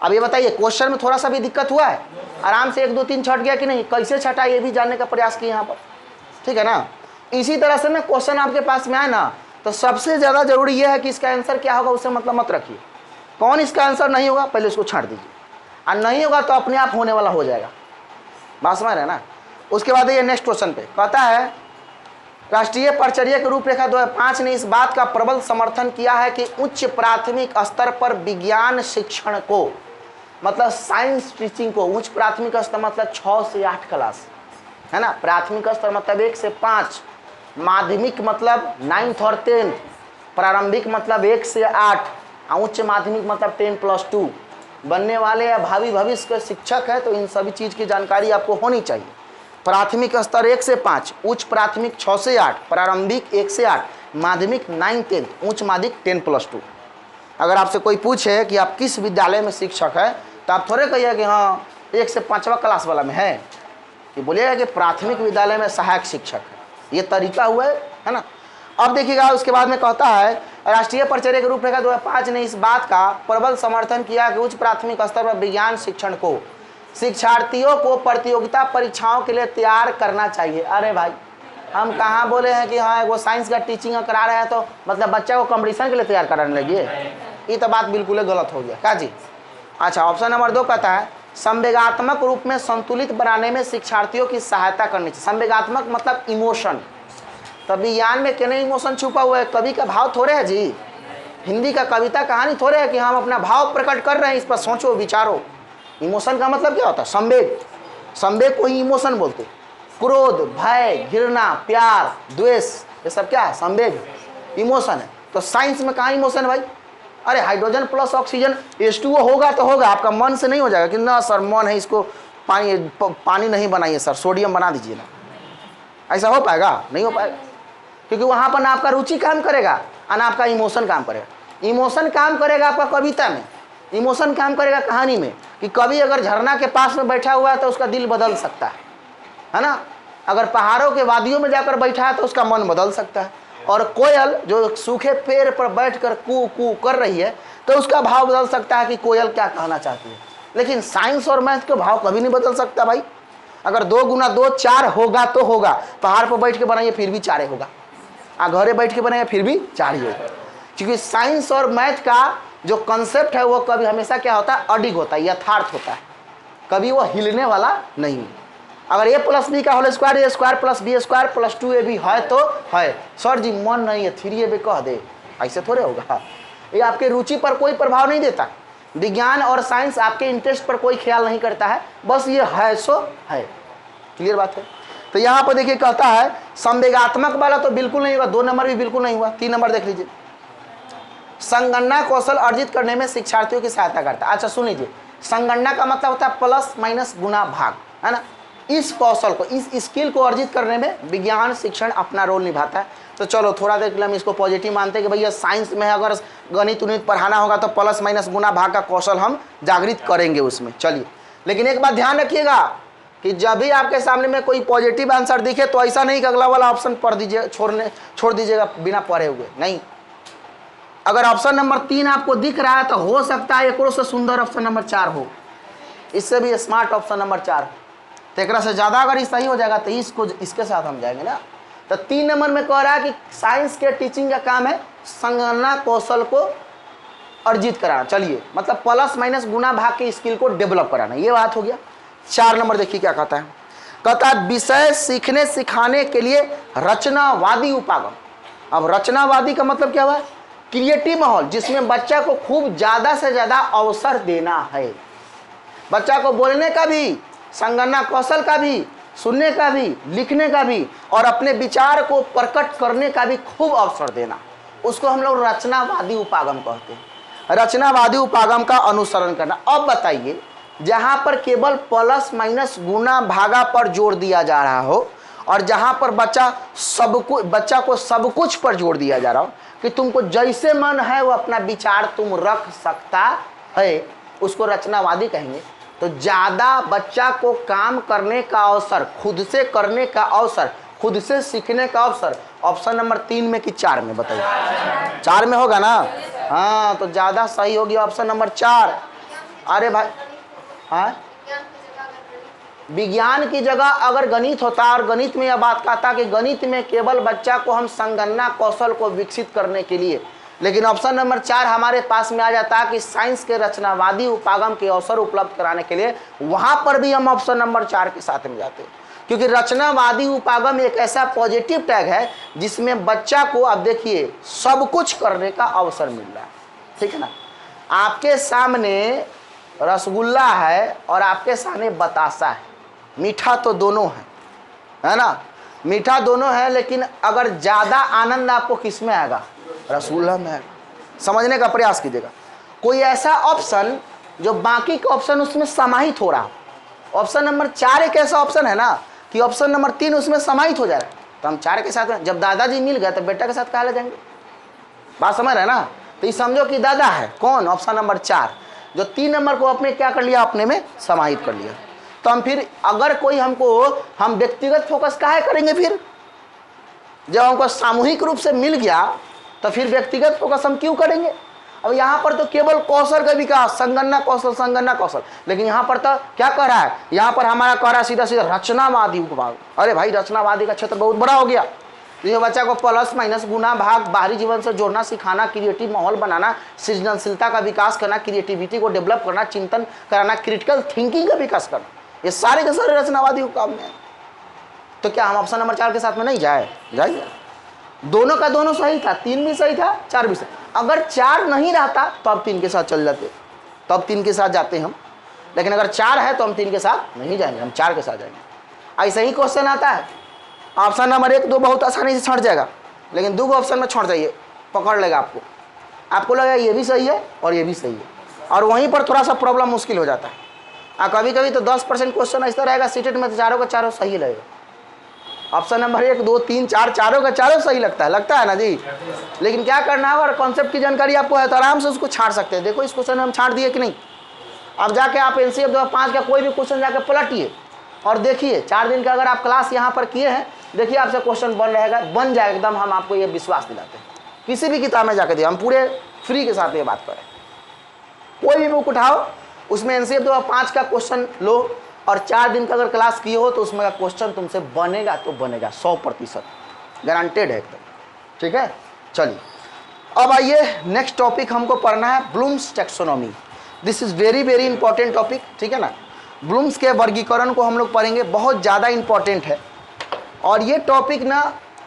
अब ये बताइए, क्वेश्चन में थोड़ा सा भी दिक्कत हुआ है? आराम से 1 2 3 छट गया कि नहीं? कैसे छटा ये भी जानने का प्रयास किया यहाँ पर, ठीक है ना। इसी तरह से ना क्वेश्चन आपके पास में आए ना, तो सबसे ज़्यादा जरूरी ये है कि इसका आंसर क्या होगा उससे मतलब मत रखिए। कौन इसका आंसर नहीं होगा पहले उसको छाट दीजिए, और नहीं होगा तो अपने आप होने वाला हो जाएगा। बात समझ रहे हैं ना। उसके बाद ये नेक्स्ट क्वेश्चन पे कहता है, राष्ट्रीय परिचर्या की रूपरेखा 2005 ने इस बात का प्रबल समर्थन किया है कि उच्च प्राथमिक स्तर पर विज्ञान शिक्षण को, मतलब साइंस टीचिंग को, उच्च प्राथमिक स्तर मतलब 6 से 8 क्लास, है ना। प्राथमिक स्तर मतलब 1 से 5, माध्यमिक मतलब 9th और 10th, प्रारंभिक मतलब 1 से 8, उच्च माध्यमिक मतलब 10+2। बनने वाले या भावी भविष्य के शिक्षक है तो इन सभी चीज़ की जानकारी आपको होनी चाहिए। प्राथमिक स्तर 1 से 5, उच्च प्राथमिक 6 से 8, प्रारंभिक 1 से 8, माध्यमिक 9 10, उच्च माध्यमिक 10+2। अगर आपसे कोई पूछे कि आप किस विद्यालय में शिक्षक है तो आप थोड़े कहिए कि हाँ 1 से 5वां क्लास वाला में है, कि बोलिएगा कि प्राथमिक विद्यालय में सहायक शिक्षक है। ये तरीका हुआ है ना। अब देखिएगा उसके बाद में कहता है, राष्ट्रीय परिचर्या के रूपरेखा 2005 ने इस बात का प्रबल समर्थन किया कि उच्च प्राथमिक स्तर पर विज्ञान शिक्षण को शिक्षार्थियों को प्रतियोगिता परीक्षाओं के लिए तैयार करना चाहिए। अरे भाई, हम कहाँ बोले हैं कि हाँ वो साइंस का टीचिंग करा रहे हैं तो मतलब बच्चा को कंपटीशन के लिए तैयार कराने लगिए? ये तो बात बिल्कुल गलत हो गया। क्या जी? अच्छा, ऑप्शन नंबर 2 कहता है, संवेगात्मक रूप में संतुलित बनाने में शिक्षार्थियों की सहायता करनी चाहिए। संवेगात्मक मतलब इमोशन। तो विज्ञान में क्या नहीं इमोशन छुपा हुआ है? कवि का भाव थोड़े है जी, हिंदी का कविता कहानी थोड़े है कि हम अपना भाव प्रकट कर रहे हैं, इस पर सोचो विचारो। इमोशन का मतलब क्या होता है? संवेग। संवेग को ही इमोशन बोलते। क्रोध, भय, घृणा, प्यार, द्वेष, ये सब क्या है? संवेग, इमोशन है। तो साइंस में कहाँ इमोशन है भाई? अरे हाइड्रोजन प्लस ऑक्सीजन H2O होगा तो होगा, आपका मन से नहीं हो जाएगा कि ना सर मन है इसको पानी नहीं बनाइए सर, सोडियम बना दीजिए ना। ऐसा हो पाएगा? नहीं हो पाएगा, क्योंकि वहाँ पर ना आपका रुचि काम करेगा और ना आपका इमोशन काम करेगा। इमोशन काम करेगा आपका कविता में, इमोशन काम करेगा कहानी में, कि कभी अगर झरना के पास में बैठा हुआ है तो उसका दिल बदल सकता है ना। अगर पहाड़ों के वादियों में जाकर बैठा है तो उसका मन बदल सकता है। और कोयल जो सूखे पेड़ पर बैठकर कू कू कर रही है तो उसका भाव बदल सकता है कि कोयल क्या कहना चाहती है। लेकिन साइंस और मैथ के भाव कभी नहीं बदल सकता भाई। अगर 2 × 2 4 होगा तो होगा, पहाड़ पर बैठ के बनाइए फिर भी 4 होगा, घरे बैठ के बनाइए फिर भी 4 ही होगा। क्योंकि साइंस और मैथ का जो कंसेप्ट है वो कभी हमेशा क्या होता है? अडिग होता है, यथार्थ होता है, कभी वो हिलने वाला नहीं। अगर A+B का whole square A² + B² + 2AB है तो है। सर जी मन नहीं है 3AB कह दे, ऐसे थोड़े होगा। ये आपके रुचि पर कोई प्रभाव नहीं देता। विज्ञान और साइंस आपके इंटरेस्ट पर कोई ख्याल नहीं करता है, बस ये है सो है। क्लियर बात है? तो यहाँ पर देखिए कहता है संवेगात्मक वाला तो बिल्कुल नहीं हुआ, 2 नंबर भी बिल्कुल नहीं हुआ। 3 नंबर देख लीजिए, संगणना कौशल अर्जित करने में शिक्षार्थियों की सहायता करता है। अच्छा सुन लीजिए, संगणना का मतलब होता है प्लस माइनस गुना भाग, है ना। इस कौशल को, इस स्किल को अर्जित करने में विज्ञान शिक्षण अपना रोल निभाता है। तो चलो थोड़ा देर के लिए हम इसको पॉजिटिव मानते हैं कि भैया साइंस में अगर गणित उन्नित पढ़ाना होगा तो प्लस माइनस गुना भाग का कौशल हम जागृत करेंगे उसमें। चलिए, लेकिन एक बात ध्यान रखिएगा कि जब भी आपके सामने में कोई पॉजिटिव आंसर दिखे तो ऐसा नहीं कि अगला वाला ऑप्शन पढ़ दीजिए, छोड़ दीजिएगा बिना पढ़े हुए, नहीं। अगर ऑप्शन नंबर 3 आपको दिख रहा है तो हो सकता है एक से सुंदर ऑप्शन नंबर 4 हो, इससे भी स्मार्ट ऑप्शन नंबर 4। तो एक से ज़्यादा अगर ये सही हो जाएगा तो इसको इसके साथ हम जाएंगे ना। तो 3 नंबर में कह रहा है कि साइंस के टीचिंग का काम है संगणना कौशल को अर्जित कराना। चलिए, मतलब प्लस माइनस गुना भाग के स्किल को डेवलप कराना, ये बात हो गया। 4 नंबर देखिए क्या कहता है, कहता है विषय सीखने सिखाने के लिए रचनावादी उपागम। अब रचनावादी का मतलब क्या हुआ, क्रिएटिव माहौल जिसमें बच्चा को खूब ज़्यादा से ज़्यादा अवसर देना है। बच्चा को बोलने का भी, संगणना कौशल का भी, सुनने का भी, लिखने का भी और अपने विचार को प्रकट करने का भी खूब अवसर देना, उसको हम लोग रचनावादी उपागम कहते हैं। रचनावादी उपागम का अनुसरण करना। अब बताइए, जहाँ पर केवल प्लस माइनस गुना भागा पर जोर दिया जा रहा हो और जहाँ पर बच्चा को सब कुछ पर जोर दिया जा रहा हो कि तुमको जैसे मन है वो अपना विचार तुम रख सकता है, उसको रचनावादी कहेंगे। तो ज़्यादा बच्चा को काम करने का अवसर, खुद से करने का अवसर, खुद से सीखने का अवसर ऑप्शन नंबर 3 में कि 4 में, बताइए 4 में होगा ना। हाँ, तो ज़्यादा सही होगी ऑप्शन नंबर 4। अरे भाई, हाँ, विज्ञान की जगह अगर गणित होता और गणित में यह बात कहता कि गणित में केवल बच्चा को हम संगणना कौशल को विकसित करने के लिए, लेकिन ऑप्शन नंबर 4 हमारे पास में आ जाता है कि साइंस के रचनावादी उपागम के अवसर उपलब्ध कराने के लिए, वहां पर भी हम ऑप्शन नंबर 4 के साथ में जाते हैं। क्योंकि रचनावादी उपागम एक ऐसा पॉजिटिव टैग है जिसमें बच्चा को, अब देखिए, सब कुछ करने का अवसर मिल रहा है। ठीक है ना, आपके सामने रसगुल्ला है और आपके सामने बतासा है, मीठा तो दोनों है ना, मीठा दोनों है, लेकिन अगर ज़्यादा आनंद आपको किस में आएगा, रसगुल्ला में आएगा। समझने का प्रयास कीजिएगा। कोई ऐसा ऑप्शन जो बाकी के ऑप्शन उसमें समाहित हो रहा, ऑप्शन नंबर 4 एक ऐसा ऑप्शन है ना कि ऑप्शन नंबर 3 उसमें समाहित हो जा रहा है, तो हम 4 के साथ में, जब दादाजी मिल गए तो बेटा के साथ कहा ले जाएंगे। बात समझ रहे हैं ना। तो ये समझो कि दादा है कौन, ऑप्शन नंबर 4, जो 3 नंबर को अपने क्या कर लिया, अपने में समाहित कर लिया। तो हम फिर अगर कोई हम व्यक्तिगत फोकस काहे करेंगे, फिर जब हमको सामूहिक रूप से मिल गया तो फिर व्यक्तिगत फोकस हम क्यों करेंगे। अब यहाँ पर तो केवल कौशल का विकास, संगणना कौशल, लेकिन यहाँ पर तो क्या कह रहा है, यहाँ पर हमारा कह रहा है सीधा सीधा रचनावादी उपभाग। अरे भाई, रचनावादी का क्षेत्र बहुत बड़ा हो गया। ये बच्चा को प्लस माइनस गुना भाग, बाहरी जीवन से जोड़ना सिखाना, क्रिएटिव माहौल बनाना, सृजनशीलता का विकास करना, क्रिएटिविटी को डेवलप करना, चिंतन कराना, क्रिटिकल थिंकिंग का विकास करना, ये सारे के सारे रचनावादी काम में। तो क्या हम ऑप्शन नंबर 4 के साथ में नहीं जाइए। दोनों का दोनों सही था, 3 भी सही था, 4 भी सही। अगर 4 नहीं रहता तो अब 3 के साथ चल जाते, तब 3 के साथ जाते हम, लेकिन अगर 4 है तो हम 3 के साथ नहीं जाएंगे, हम 4 के साथ जाएंगे। ऐसा ही क्वेश्चन आता है, ऑप्शन नंबर 1 2 बहुत आसानी से छट जाएगा, लेकिन 2 ऑप्शन में छट जाइए, पकड़ लेगा आपको लगेगा ये भी सही है और ये भी सही है, और वहीं पर थोड़ा सा प्रॉब्लम मुश्किल हो जाता है। कभी कभी तो 10% क्वेश्चन ऐसा रहेगा सीटेट में तो चारों का चारों सही लगेगा। ऑप्शन नंबर 1 2 3 4 चारों का चारों सही लगता है ना जी। लेकिन क्या करना है, और कॉन्सेप्ट की जानकारी आपको है तो आराम से उसको छांट सकते हैं। देखो इस क्वेश्चन में हम छांट दिए कि नहीं। अब जाके आप एनसीएफ 2005 का कोई भी क्वेश्चन जाके पलटिए और देखिए, 4 दिन का अगर आप क्लास यहाँ पर किए हैं, देखिए आपसे क्वेश्चन बन जाएगा एकदम, हम आपको ये विश्वास दिलाते हैं। किसी भी किताब में जाकर दिए, हम पूरे फ्री के साथ ये बात करें। कोई भी बुक उठाओ, उसमें एनसीएफ 2005 का क्वेश्चन लो और 4 दिन का अगर क्लास किए हो तो उसमें का क्वेश्चन तुमसे बनेगा तो बनेगा, 100% गारंटेड है एकदम। ठीक है, चलिए अब आइए नेक्स्ट टॉपिक हमको पढ़ना है Bloom's taxonomy. This is very very important topic. ठीक है ना, ब्लूम्स के वर्गीकरण को हम लोग पढ़ेंगे, बहुत ज़्यादा इंपॉर्टेंट है। और ये टॉपिक ना,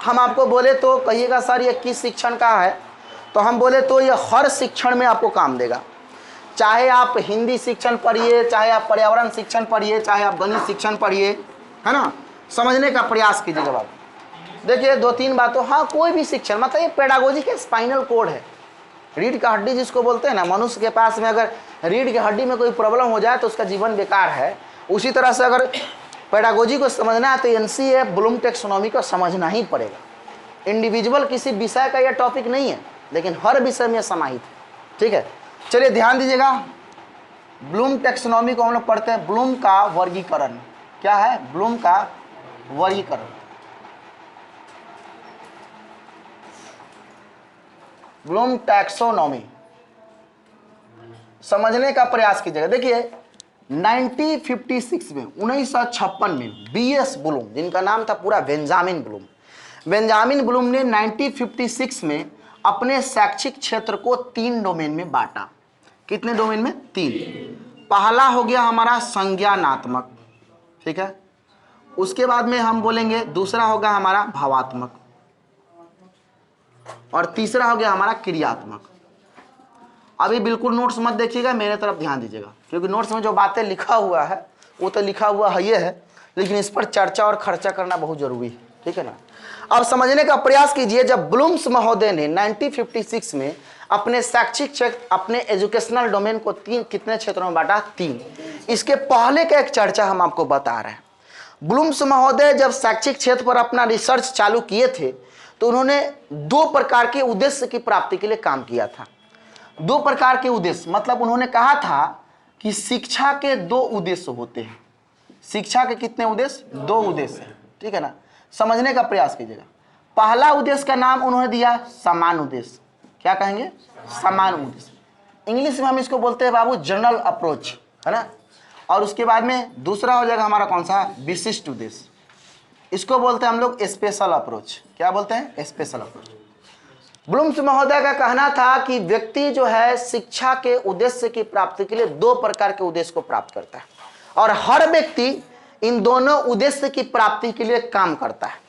हम आपको बोले तो कहिएगा सर ये किस शिक्षण का है, तो हम बोले तो ये हर शिक्षण में आपको काम देगा। चाहे आप हिंदी शिक्षण पढ़िए, चाहे आप पर्यावरण शिक्षण पढ़िए, चाहे आप गणित शिक्षण पढ़िए, है ना, समझने का प्रयास कीजिएगा बात। देखिए 2-3 बातों, हाँ कोई भी शिक्षण, मतलब ये पेडागोजी के स्पाइनल कोड है, रीढ़ का हड्डी जिसको बोलते हैं ना। मनुष्य के पास में अगर रीढ़ की हड्डी में कोई प्रॉब्लम हो जाए तो उसका जीवन बेकार है। उसी तरह से अगर पेडागोजी को समझना है तो एनसीएफ ब्लूम टैक्सोनॉमी को समझना ही पड़ेगा। इंडिविजुअल किसी विषय का यह टॉपिक नहीं है, लेकिन हर विषय में समाहित है। ठीक है, चलिए ध्यान दीजिएगा। ब्लूम टैक्सोनॉमी को हम लोग पढ़ते हैं। ब्लूम का वर्गीकरण क्या है, ब्लूम का वर्गीकरण। ब्लूम टैक्सोनॉमी समझने का प्रयास कीजिएगा। देखिए 1956 में 1956 में बीएस ब्लूम, जिनका नाम था पूरा बेंजामिन ब्लूम, बेंजामिन ब्लूम ने 1956 में अपने शैक्षिक क्षेत्र को 3 डोमेन में बांटा। कितने डोमेन में? 3। पहला हो गया हमारा संज्ञानात्मक, ठीक है। उसके बाद में हम बोलेंगे दूसरा होगा हमारा भावात्मक, और तीसरा हो गया हमारा क्रियात्मक। अभी बिल्कुल नोट्स मत देखिएगा, मेरे तरफ ध्यान दीजिएगा, क्योंकि नोट्स में जो बातें लिखा हुआ है वो तो लिखा हुआ है ये है, लेकिन इस पर चर्चा और खर्चा करना बहुत जरूरी है, ठीक है ना। अब समझने का प्रयास कीजिए, जब ब्लूम्स महोदय ने 1956 में अपने शैक्षिक क्षेत्र, अपने एजुकेशनल डोमेन को 3 कितने क्षेत्रों में बांटा? 3। इसके पहले का एक चर्चा हम आपको बता रहे हैं। ब्लूम्स महोदय जब शैक्षिक क्षेत्र पर अपना रिसर्च चालू किए थे तो उन्होंने 2 प्रकार के उद्देश्य की प्राप्ति के लिए काम किया था। 2 प्रकार के उद्देश्य, मतलब उन्होंने कहा था कि शिक्षा के 2 उद्देश्य होते हैं। शिक्षा के कितने उद्देश्य? 2 उद्देश्य, ठीक है ना। समझने का प्रयास कीजिएगा। पहला उद्देश्य का नाम उन्होंने दिया समान उद्देश्य। क्या कहेंगे? समान उद्देश्य। इंग्लिश में हम इसको बोलते हैं बाबू जनरल अप्रोच, है ना। और उसके बाद में दूसरा हो जाएगा हमारा कौन सा? विशिष्ट उद्देश्य। इसको बोलते हैं हम लोग स्पेशल अप्रोच। क्या बोलते हैं? Special approach. ब्लूम्स महोदय का कहना था कि व्यक्ति जो है शिक्षा के उद्देश्य की प्राप्ति के लिए 2 प्रकार के उद्देश्य को प्राप्त करता है, और हर व्यक्ति इन दोनों उद्देश्य की प्राप्ति के लिए काम करता है।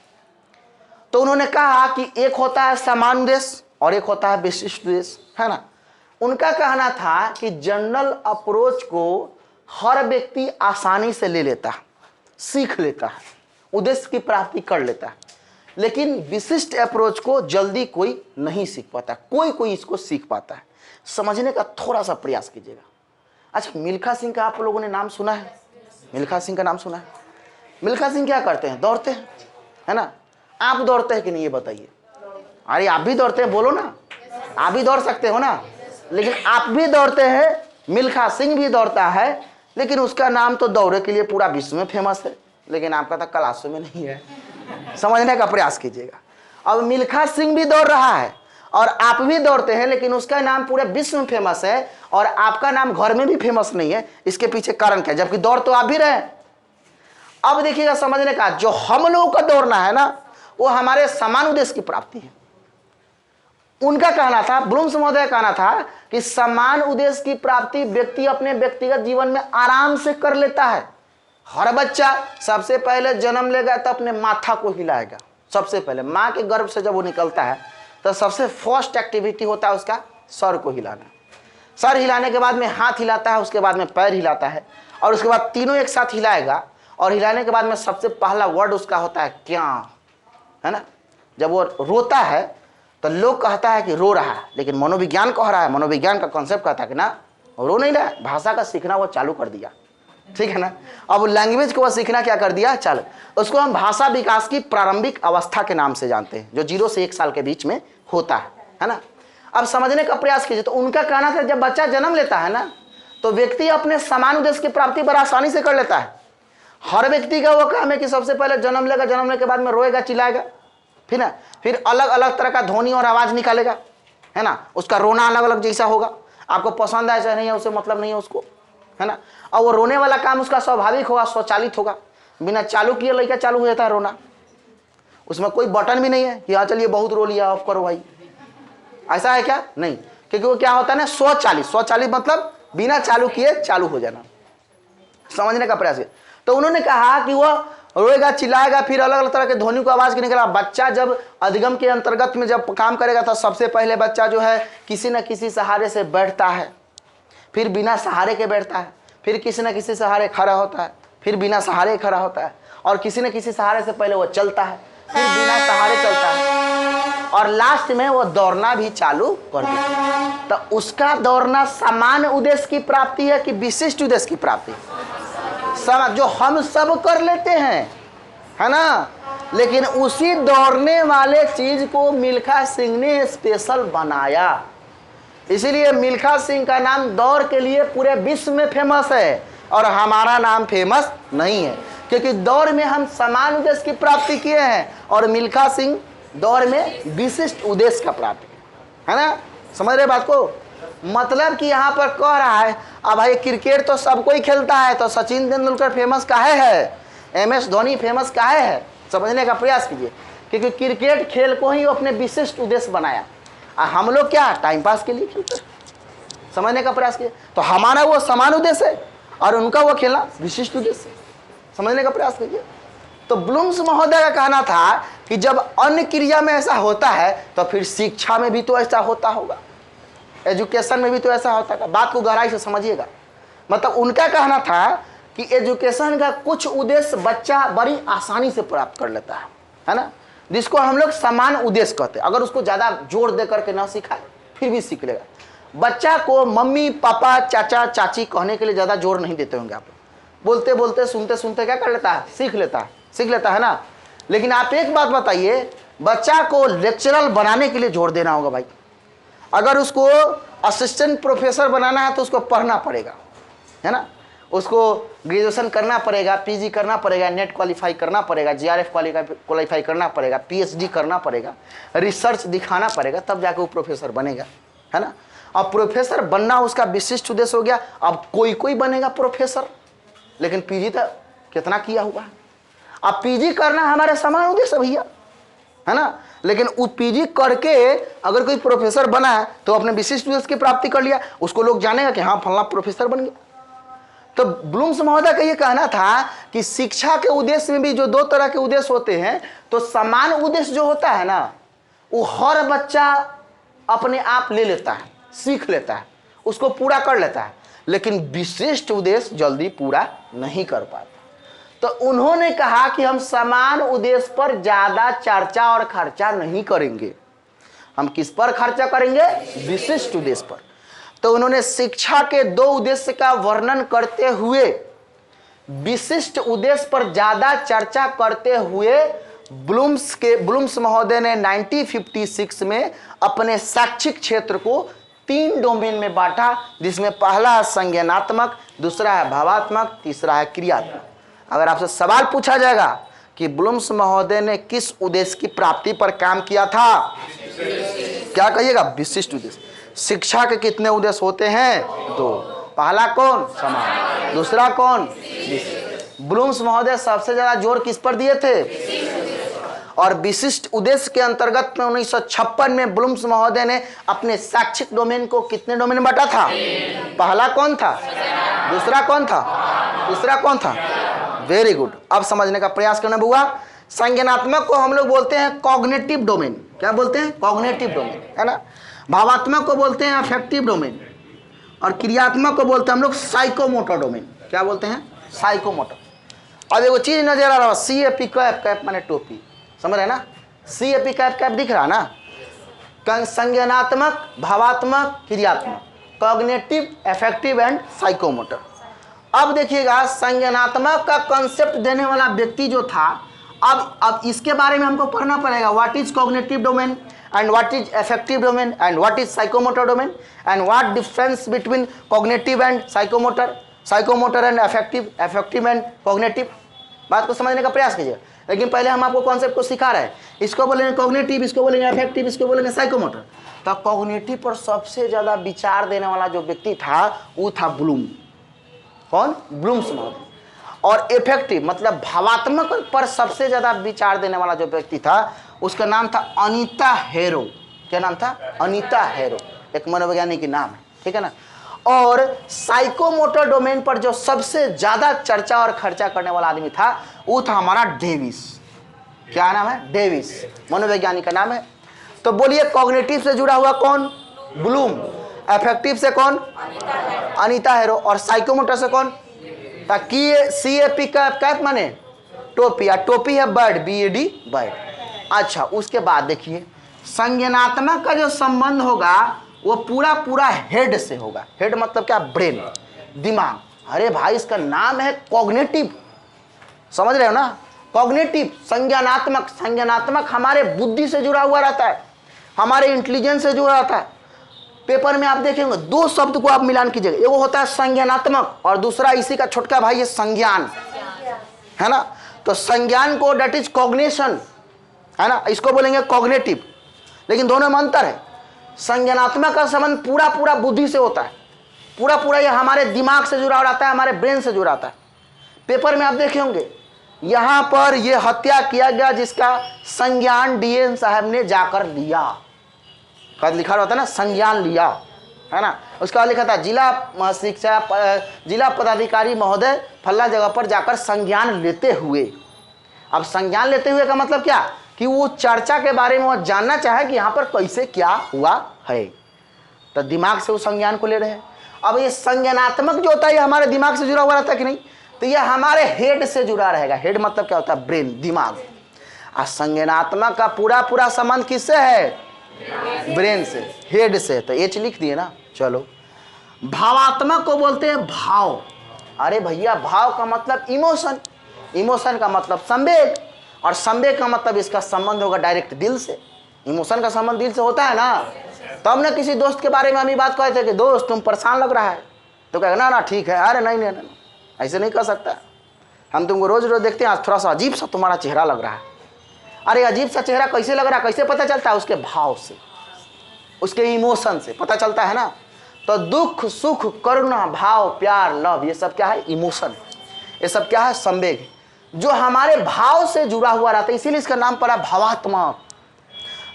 तो उन्होंने कहा कि एक होता है समान उद्देश्य और एक होता है विशिष्ट उद्देश्य, है ना। उनका कहना था कि जनरल अप्रोच को हर व्यक्ति आसानी से ले लेता है, सीख लेता है, उद्देश्य की प्राप्ति कर लेता है, लेकिन विशिष्ट अप्रोच को जल्दी कोई नहीं सीख पाता, कोई इसको सीख पाता है। समझने का थोड़ा सा प्रयास कीजिएगा। अच्छा, मिल्खा सिंह का आप लोगों ने नाम सुना है? मिल्खा सिंह का नाम सुना है? मिल्खा सिंह क्या करते हैं? दौड़ते हैं, है ना। आप दौड़ते हैं कि नहीं ये बताइए? अरे आप भी दौड़ते हैं, बोलो ना। आप भी दौड़ सकते हो ना, लेकिन आप भी दौड़ते हैं, मिल्खा सिंह भी दौड़ता है, लेकिन उसका नाम तो दौड़े के लिए पूरा विश्व में फेमस है, लेकिन आपका तो क्लासों में नहीं है। समझने का प्रयास कीजिएगा। अब मिल्खा सिंह भी दौड़ रहा है और आप भी दौड़ते हैं, लेकिन उसका नाम पूरे विश्व में फेमस है और आपका नाम घर में भी फेमस नहीं है। इसके पीछे कारण क्या है? जबकि दौड़ तो आप भी रहे। अब देखिएगा, समझने का, जो हम लोगों का दौड़ना है ना, वो हमारे समान उद्देश्य की प्राप्ति है। उनका कहना था, ब्लूम्स महोदय का कहना था कि समान उद्देश्य की प्राप्ति व्यक्ति अपने व्यक्तिगत जीवन में आराम से कर लेता है। हर बच्चा सबसे पहले जन्म लेगा तो अपने माथा को हिलाएगा। सबसे पहले माँ के गर्भ से जब वो निकलता है तो सबसे फर्स्ट एक्टिविटी होता है उसका सर को हिलाना। सर हिलाने के बाद में हाथ हिलाता है, उसके बाद में पैर हिलाता है, और उसके बाद तीनों एक साथ हिलाएगा। और हिलाने के बाद में सबसे पहला वर्ड उसका होता है क्या, है ना। जब वो रोता है तो लोग कहता है कि रो रहा है, लेकिन मनोविज्ञान कह रहा है, मनोविज्ञान का कॉन्सेप्ट कहता है कि ना रो नहीं रहा है, भाषा का सीखना वो चालू कर दिया, ठीक है ना। अब लैंग्वेज को वो सीखना क्या कर दिया? चालू। उसको हम भाषा विकास की प्रारंभिक अवस्था के नाम से जानते हैं, जो 0 से 1 साल के बीच में होता है ना। अब समझने का प्रयास कीजिए। तो उनका कहना था जब बच्चा जन्म लेता है ना, तो व्यक्ति अपने समान उद्देश्य की प्राप्ति बड़ा आसानी से कर लेता है। हर व्यक्ति का वो काम है कि सबसे पहले जन्म लेगा, जन्म लेने के बाद में रोएगा, चिल्लाएगा, फिर अलग अलग तरह का ध्वनि और आवाज निकालेगा, है ना। उसका रोना अलग अलग जैसा होगा, आपको पसंद है चाहे नहीं है उससे मतलब नहीं है उसको, है ना। और वो रोने वाला काम उसका स्वाभाविक होगा, स्वचालित होगा। बिना चालू किए लड़का चालू हो जाता है रोना। उसमें कोई बटन भी नहीं है कि हाँ चलिए बहुत रो लिया ऑफ करो भाई, ऐसा है क्या? नहीं, क्योंकि वो क्या होता है ना, स्वचालित। स्वचालित मतलब बिना चालू किए चालू हो जाना। समझने का प्रयास किया। तो उन्होंने कहा कि वो रोएगा, चिल्लाएगा, फिर अलग अलग तरह के ध्वनि को आवाज के निकला। बच्चा जब अधिगम के अंतर्गत में जब काम करेगा तो सबसे पहले बच्चा जो है किसी न किसी सहारे से बैठता है, फिर बिना सहारे के बैठता है, फिर किसी न किसी सहारे खड़ा होता है, फिर बिना सहारे खड़ा होता है, और किसी न किसी सहारे से पहले वो चलता है, फिर बिना सहारे चलता है, और लास्ट में वो दौड़ना भी चालू कर देता है। तो उसका दौड़ना समान उद्देश्य की प्राप्ति है कि विशिष्ट उद्देश्य की प्राप्ति? जो हम सब कर लेते हैं, है ना। लेकिन उसी दौड़ने वाले चीज को मिल्खा सिंह ने स्पेशल बनाया। इसीलिए मिल्खा सिंह का नाम दौड़ के लिए पूरे विश्व में फेमस है, और हमारा नाम फेमस नहीं है, क्योंकि दौड़ में हम समान उद्देश्य की प्राप्ति किए हैं, और मिल्खा सिंह दौड़ में विशिष्ट उद्देश्य का प्राप्ति, है ना। समझ रहे बात को? मतलब कि यहाँ पर कह रहा है अब भाई क्रिकेट तो सब कोई खेलता है, तो सचिन तेंदुलकर फेमस काहे है, MS धोनी फेमस काहे है, समझने का प्रयास कीजिए। क्योंकि क्रिकेट खेल को ही अपने विशिष्ट उद्देश्य बनाया, और हम लोग क्या टाइम पास के लिए खेलते हैं, समझने का प्रयास कीजिए। तो हमारा वो समान उद्देश्य है और उनका वो खेलना विशिष्ट उद्देश्य है, समझने का प्रयास कीजिए। तो ब्लूम्स महोदय का कहना था कि जब अन्य क्रिया में ऐसा होता है तो फिर शिक्षा में भी तो ऐसा होता होगा, एजुकेशन में भी तो ऐसा होता है। बात को गहराई से समझिएगा। मतलब उनका कहना था कि एजुकेशन का कुछ उद्देश्य बच्चा बड़ी आसानी से प्राप्त कर लेता है ना, जिसको हम लोग समान उद्देश्य कहते हैं। अगर उसको ज़्यादा जोर दे करके ना सिखाए फिर भी सीख लेगा। बच्चा को मम्मी पापा चाचा चाची कहने के लिए ज़्यादा जोर नहीं देते होंगे आप, बोलते बोलते सुनते सुनते क्या कर लेता है, सीख लेता है ना। लेकिन आप एक बात बताइए, बच्चा को लेक्चरर बनाने के लिए जोर देना होगा भाई। अगर उसको असिस्टेंट प्रोफेसर बनाना है तो उसको पढ़ना पड़ेगा, है ना, उसको ग्रेजुएशन करना पड़ेगा, PG करना पड़ेगा, नेट क्वालिफाई करना पड़ेगा, GRF क्वालिफाई करना पड़ेगा, PhD करना पड़ेगा, रिसर्च दिखाना पड़ेगा, तब जाके वो प्रोफेसर बनेगा, है ना। अब प्रोफेसर बनना उसका विशिष्ट उद्देश्य हो गया। अब कोई बनेगा प्रोफेसर, लेकिन PG तो कितना किया हुआ है। अब PG करना हमारे समान उद्देश्य भैया, है ना। लेकिन वो PG करके अगर कोई प्रोफेसर बना है तो अपने विशिष्ट उद्देश्य की प्राप्ति कर लिया, उसको लोग जानेगा कि हाँ फलना प्रोफेसर बन गया। तो ब्लूम्स महोदय का ये कहना था कि शिक्षा के उद्देश्य में भी जो दो तरह के उद्देश्य होते हैं, तो समान उद्देश्य जो होता है ना, वो हर बच्चा अपने आप ले लेता है, सीख लेता है, उसको पूरा कर लेता है। लेकिन विशिष्ट उद्देश्य जल्दी पूरा नहीं कर पाता। तो उन्होंने कहा कि हम समान उद्देश्य पर ज्यादा चर्चा और खर्चा नहीं करेंगे। हम किस पर खर्चा करेंगे? विशिष्ट उद्देश्य पर। तो उन्होंने शिक्षा के दो उद्देश्य का वर्णन करते हुए विशिष्ट उद्देश्य पर ज्यादा चर्चा करते हुए ब्लूम्स महोदय ने 1956 में अपने शैक्षिक क्षेत्र को 3 डोमेन में बांटा, जिसमें पहला है संज्ञानात्मक, दूसरा है भावात्मक, तीसरा है क्रियात्मक। अगर आपसे सवाल पूछा जाएगा कि ब्लूम्स महोदय ने किस उद्देश्य की प्राप्ति पर काम किया था, क्या कहिएगा? विशिष्ट उद्देश्य। शिक्षा के कितने उद्देश्य होते हैं? 2। पहला कौन? समान। दूसरा कौन? विशिष्ट। ब्लूम्स महोदय सबसे ज्यादा जोर किस पर दिए थे? और विशिष्ट उद्देश्य के अंतर्गत में 1956 में ब्लूम्स महोदय ने अपने शैक्षिक डोमेन को कितने डोमेन में बांटा था? पहला कौन था? दूसरा कौन था? तीसरा कौन था? Very good. अब समझने का प्रयास करना बुआ। संज्ञानात्मक को हम लोग बोलते हैं कॉग्निटिव डोमेन। क्या बोलते हैं? कॉग्निटिव डोमेन, है ना। भावात्मक को बोलते हैं अफेक्टिव डोमेन, और क्रियात्मक को बोलते हैं हम लोग साइकोमोटर डोमेन। क्या बोलते हैं? साइकोमोटर। अब एगो चीज नजर आ रहा है, CAP कैप माने टोपी, समझ रहे ना? CAP कैप दिख रहा ना? संज्ञानात्मक, भावात्मक, क्रियात्मक, कॉग्निटिव, अफेक्टिव एंड साइकोमोटर। अब देखिएगा, संज्ञानात्मक का कॉन्सेप्ट देने वाला व्यक्ति जो था, अब इसके बारे में हमको पढ़ना पड़ेगा। What is cognitive domain and what is affective domain and what is psychomotor domain and what difference between cognitive and psychomotor and affective and cognitive। बात को समझने का प्रयास कीजिए। लेकिन पहले हम आपको कॉन्सेप्ट को सिखा रहे हैं। इसको बोलेंगे कॉग्निटिव, इसको बोलेंगे अफेक्टिव, इसको बोलेंगे साइकोमोटर। तो कॉग्निटिव पर सबसे ज्यादा विचार देने वाला जो व्यक्ति था वो था ब्लूम। कौन? ब्लूम्स महोदय। और इफेक्टिव मतलब भावात्मक पर सबसे ज्यादा विचार देने वाला जो व्यक्ति था, उसका नाम था अनीता हेरो। क्या नाम था? अनीता हेरो, एक मनोवैज्ञानिक की नाम है, ठीक है ना। और साइकोमोटर डोमेन पर जो सबसे ज्यादा चर्चा और खर्चा करने वाला आदमी था वो था हमारा डेविस। क्या नाम है? डेविस, मनोवैज्ञानिक का नाम है। तो बोलिए, कॉग्निटिव से जुड़ा हुआ कौन? ब्लूम। अफेक्टिव से कौन? अनीता हेरो। और साइकोमोटर से कौन? ताकि CAP कैप माने टोपी, या टोपी है बर्ड, BAD बर्ड। अच्छा, उसके बाद देखिए, संज्ञानात्मक का जो संबंध होगा वो पूरा हेड से होगा। हेड मतलब क्या? ब्रेन, दिमाग। अरे भाई, इसका नाम है कॉग्निटिव, समझ रहे हो ना? कॉग्निटिव, संज्ञानात्मक हमारे बुद्धि से जुड़ा हुआ रहता है, हमारे इंटेलिजेंस से जुड़ा रहता है। पेपर में आप देखेंगे 2 शब्द को आप मिलान कीजिएगा, एगो होता है संज्ञानात्मक और दूसरा इसी का छोटका भाई है संज्ञान, है ना। तो संज्ञान को डेट इज कॉग्निशन, है ना, इसको बोलेंगे कॉग्निटिव। लेकिन दोनों में अंतर है। संज्ञानात्मक का संबंध पूरा पूरा बुद्धि से होता है, पूरा पूरा ये हमारे दिमाग से जुड़ा रहता है, हमारे ब्रेन से जुड़ा रहता है। पेपर में आप देखे होंगे यहां पर ये हत्या किया गया जिसका संज्ञान डीएन साहब ने जाकर लिया, कद लिखा रहता है ना, संज्ञान लिया, है ना। उसका लिखा था जिला पदाधिकारी महोदय फल्ला जगह पर जाकर संज्ञान लेते हुए। अब संज्ञान लेते हुए का मतलब क्या कि वो चर्चा के बारे में वो जानना चाहे कि यहाँ पर कैसे क्या हुआ है, तो दिमाग से वो संज्ञान को ले रहे हैं। अब ये संज्ञानात्मक जो होता है ये हमारे दिमाग से जुड़ा हुआ रहता है कि नहीं, तो ये हमारे हेड से जुड़ा रहेगा। हेड मतलब क्या होता है, ब्रेन, दिमाग। और संज्ञानात्मक का पूरा पूरा संबंध किससे है, ब्रेन से, हेड से, तो एच लिख दिए ना। चलो, भावात्मक को बोलते हैं भाव। अरे भैया भाव का मतलब इमोशन, इमोशन का मतलब संवेग, और संवेग का मतलब इसका संबंध होगा डायरेक्ट दिल से। इमोशन का संबंध दिल से होता है ना। तब ना किसी दोस्त के बारे में हम ये बात कहते थे कि दोस्त तुम परेशान लग रहा है, तो कहेगा ना ना ठीक है, अरे नहीं नहीं नहीं ऐसे नहीं कर सकता, हम तुमको रोज रोज देखते हैं, आज थोड़ा सा अजीब सा तुम्हारा चेहरा लग रहा है। अरे अजीब सा चेहरा कैसे लग रहा है, कैसे पता चलता है, उसके भाव से, उसके इमोशन से पता चलता है ना। तो दुख सुख करुणा भाव प्यार लव ये सब क्या है, इमोशन, ये सब क्या है, संवेग, जो हमारे भाव से जुड़ा हुआ रहता है, इसीलिए इसका नाम पड़ा भावात्मक।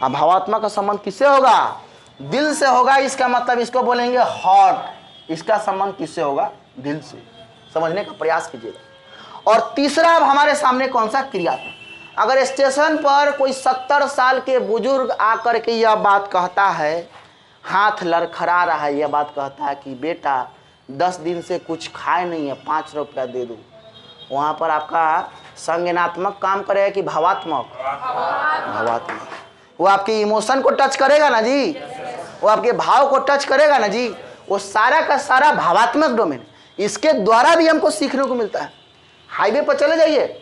अब भावात्मक का संबंध किससे होगा, दिल से होगा। इसका मतलब इसको बोलेंगे हार्ट, इसका संबंध किससे होगा, दिल से। समझने का प्रयास कीजिएगा। और तीसरा अब हमारे सामने कौन सा, क्रियात्मक। अगर स्टेशन पर कोई 70 साल के बुजुर्ग आकर के यह बात कहता है, हाथ लड़खड़ा रहा है, यह बात कहता है कि बेटा 10 दिन से कुछ खाए नहीं है, 5 रुपया दे दो, वहाँ पर आपका संज्ञानात्मक काम करेगा कि भावात्मक, भावात्मक। वो आपके इमोशन को टच करेगा ना जी, वो आपके भाव को टच करेगा ना जी, वो सारा का सारा भावात्मक डोमेन। इसके द्वारा भी हमको सीखने को मिलता है। हाईवे पर चले जाइए,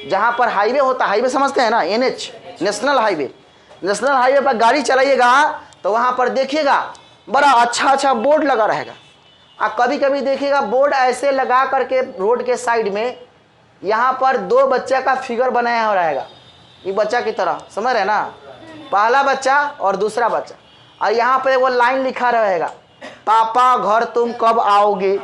जहाँ पर हाईवे होता है, हाईवे समझते हैं ना, NH, national highway, national highway पर गाड़ी चलाइएगा तो वहाँ पर देखिएगा बड़ा अच्छा अच्छा बोर्ड लगा रहेगा। और कभी कभी देखिएगा बोर्ड ऐसे लगा करके रोड के साइड में यहाँ पर 2 बच्चा का फिगर बनाया हो रहेगा, ये बच्चा की तरह, समझ रहे ना, पहला बच्चा और दूसरा बच्चा, और यहाँ पर वो लाइन लिखा रहेगा, पापा घर तुम कब आओगे।